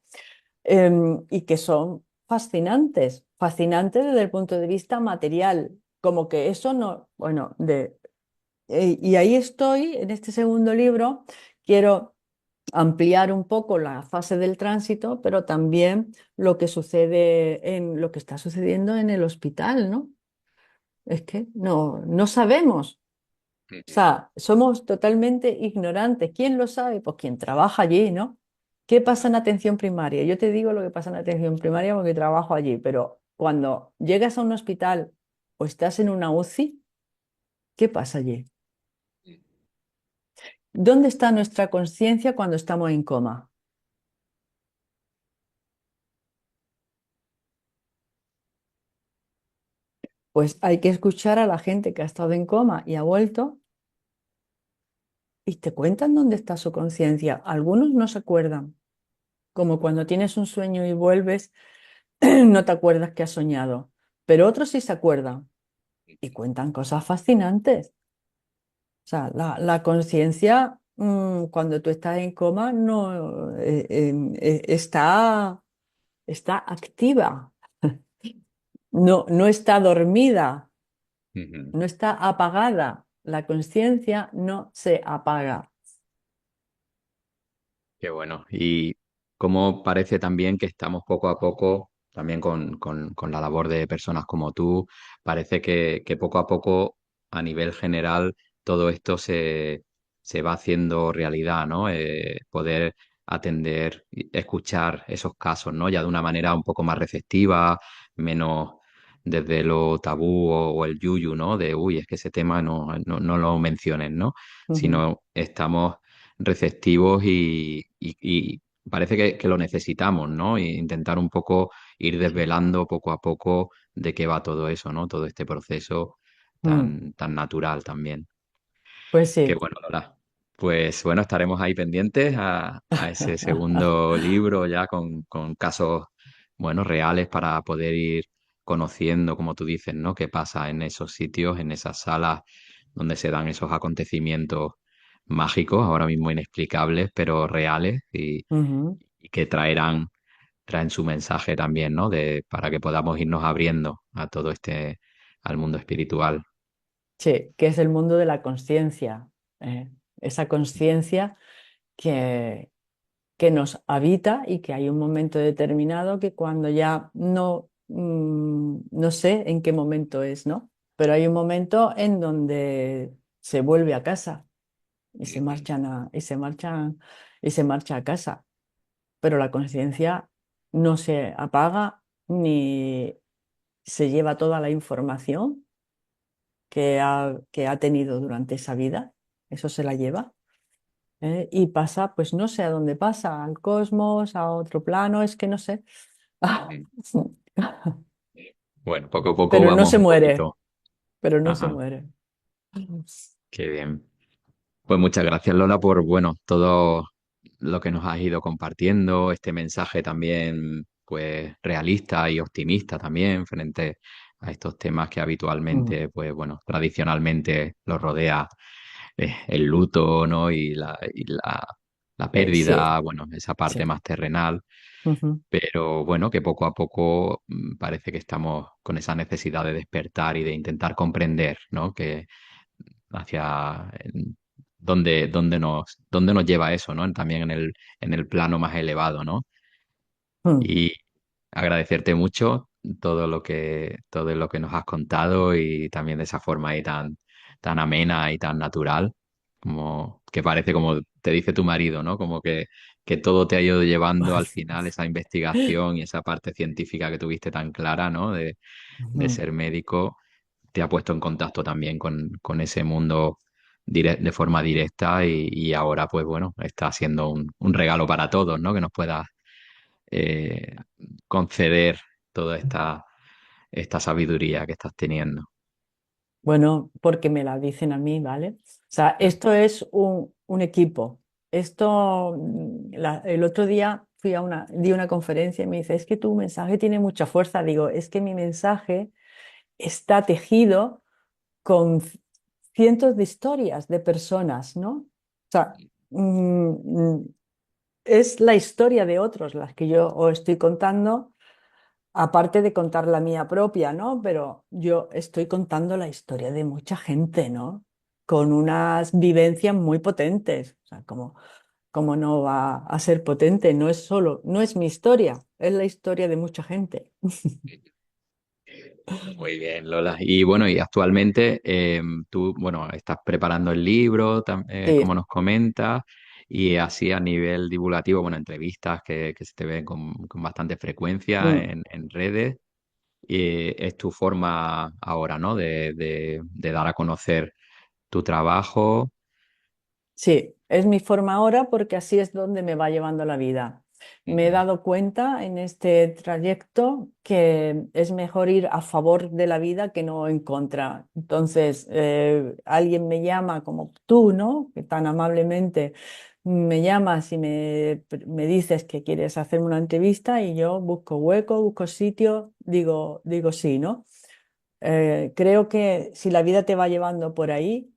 y que son fascinantes, fascinantes desde el punto de vista material, como que eso no, bueno, y ahí estoy, en este segundo libro, quiero ampliar un poco la fase del tránsito, pero también lo que sucede en lo que está sucediendo en el hospital, ¿no? Es que no sabemos. O Ujú. sea, somos totalmente ignorantes. ¿Quién lo sabe? Pues quien trabaja allí, ¿no? ¿Qué pasa en atención primaria? Yo te digo lo que pasa en atención primaria porque trabajo allí, pero cuando llegas a un hospital o estás en una UCI, ¿qué pasa allí? ¿Dónde está nuestra conciencia cuando estamos en coma? Pues hay que escuchar a la gente que ha estado en coma y ha vuelto y te cuentan dónde está su conciencia. Algunos no se acuerdan, como cuando tienes un sueño y vuelves, no te acuerdas que has soñado, pero otros sí se acuerdan y cuentan cosas fascinantes. O sea, la conciencia, cuando tú estás en coma, no está activa, no está dormida, Ujú. no está apagada. La conciencia no se apaga. Qué bueno. Y cómo parece también que estamos poco a poco, también con la labor de personas como tú, parece que poco a poco, a nivel general, todo esto se va haciendo realidad, ¿no? Poder atender, y escuchar esos casos, ¿no? Ya de una manera un poco más receptiva, menos desde lo tabú o el yuyu, ¿no? De, uy, es que ese tema no lo menciones, ¿no? Ujú. Sino estamos receptivos y parece que lo necesitamos, ¿no? Y intentar un poco ir Sí. desvelando poco a poco de qué va todo eso, ¿no? Todo este proceso Mm. tan natural también. Pues Qué sí. bueno, Lola. Pues bueno, estaremos ahí pendientes a ese segundo libro ya con casos, bueno, reales para poder ir conociendo, como tú dices, ¿no? Qué pasa en esos sitios, en esas salas donde se dan esos acontecimientos mágicos, ahora mismo inexplicables, pero reales Ujú. y que traen su mensaje también, ¿no? Para que podamos irnos abriendo a todo al mundo espiritual. Sí, que es el mundo de la conciencia. Esa conciencia que, que nos habita y que hay un momento determinado que cuando ya no sé en qué momento es, ¿no? Pero hay un momento en donde se vuelve a casa y se Ujú. marchan y se marcha a casa. Pero la conciencia no se apaga ni se lleva toda la información que ha tenido durante esa vida. Eso se la lleva. Y pasa, pues no sé a dónde pasa, al cosmos, a otro plano, es que no sé. Ah, Ujú. Bueno, poco a poco pero no vamos se un muere, poquito. pero no se Ajá, muere. qué bien. Pues muchas gracias, Lola, por, bueno, todo lo que nos has ido compartiendo, este mensaje también, pues, realista y optimista también frente a estos temas que Mm. habitualmente, pues, bueno, tradicionalmente los rodea el luto, ¿no? La Sí, pérdida, bueno, esa parte sí. más terrenal, Ujú. pero bueno, que poco a poco parece que estamos con esa necesidad de despertar y de intentar comprender, ¿no? Que hacia dónde nos lleva eso, ¿no? También en el plano más elevado, ¿no? Mm. Y agradecerte mucho todo lo que nos has contado y también de esa forma ahí tan amena y tan natural, como que parece como te dice tu marido, ¿no? Como que que todo te ha ido llevando al final, esa investigación y esa parte científica que tuviste tan clara, ¿no? De Ujú. ser médico, te ha puesto en contacto también con ese mundo de forma directa y ahora, pues bueno, está siendo un regalo para todos, ¿no? Que nos puedas eh, conceder toda esta sabiduría que estás teniendo. Bueno, porque me la dicen a mí, ¿vale? O sea, Claro. esto es un equipo. Esto, el otro día di una conferencia y me dice, es que tu mensaje tiene mucha fuerza. Digo, es que mi mensaje está tejido con cientos de historias de personas, ¿no? O sea, es la historia de otros las que yo os estoy contando, aparte de contar la mía propia, ¿no? Pero yo estoy contando la historia de mucha gente, ¿no? Con unas vivencias muy potentes. O sea, ¿cómo no va a ser potente? No es mi historia, es la historia de mucha gente. Muy bien, Lola. Y bueno, y actualmente tú, bueno, estás preparando el libro, como Sí. nos comentas, y así a nivel divulgativo, bueno, entrevistas que se te ven con bastante frecuencia Mm. en redes. Y es tu forma ahora, ¿no? De dar a conocer tu trabajo. Sí, es mi forma ahora porque así es donde me va llevando la vida. Me he Ujú. dado cuenta en este trayecto que es mejor ir a favor de la vida que no en contra. Entonces, alguien me llama como tú, ¿no? Que tan amablemente me llamas y me dices que quieres hacerme una entrevista y yo busco hueco, busco sitio, digo sí, ¿no? Creo que si la vida te va llevando por ahí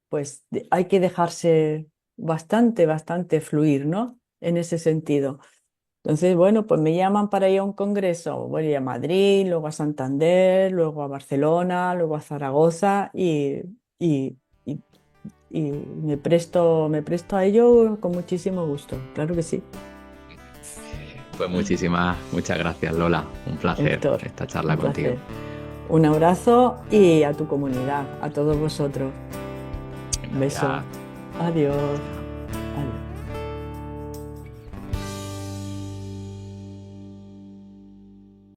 pues hay que dejarse bastante fluir, ¿no? En ese sentido. Entonces, bueno, pues me llaman para ir a un congreso. Voy a ir a Madrid, luego a Santander, luego a Barcelona, luego a Zaragoza y, y- y me presto a ello con muchísimo gusto. Claro que sí, Pues muchas gracias, Lola. Un placer Héctor, esta charla un contigo. placer. Un abrazo y a tu comunidad, a todos vosotros. Un beso. Gracias. Adiós. Chao. Adiós.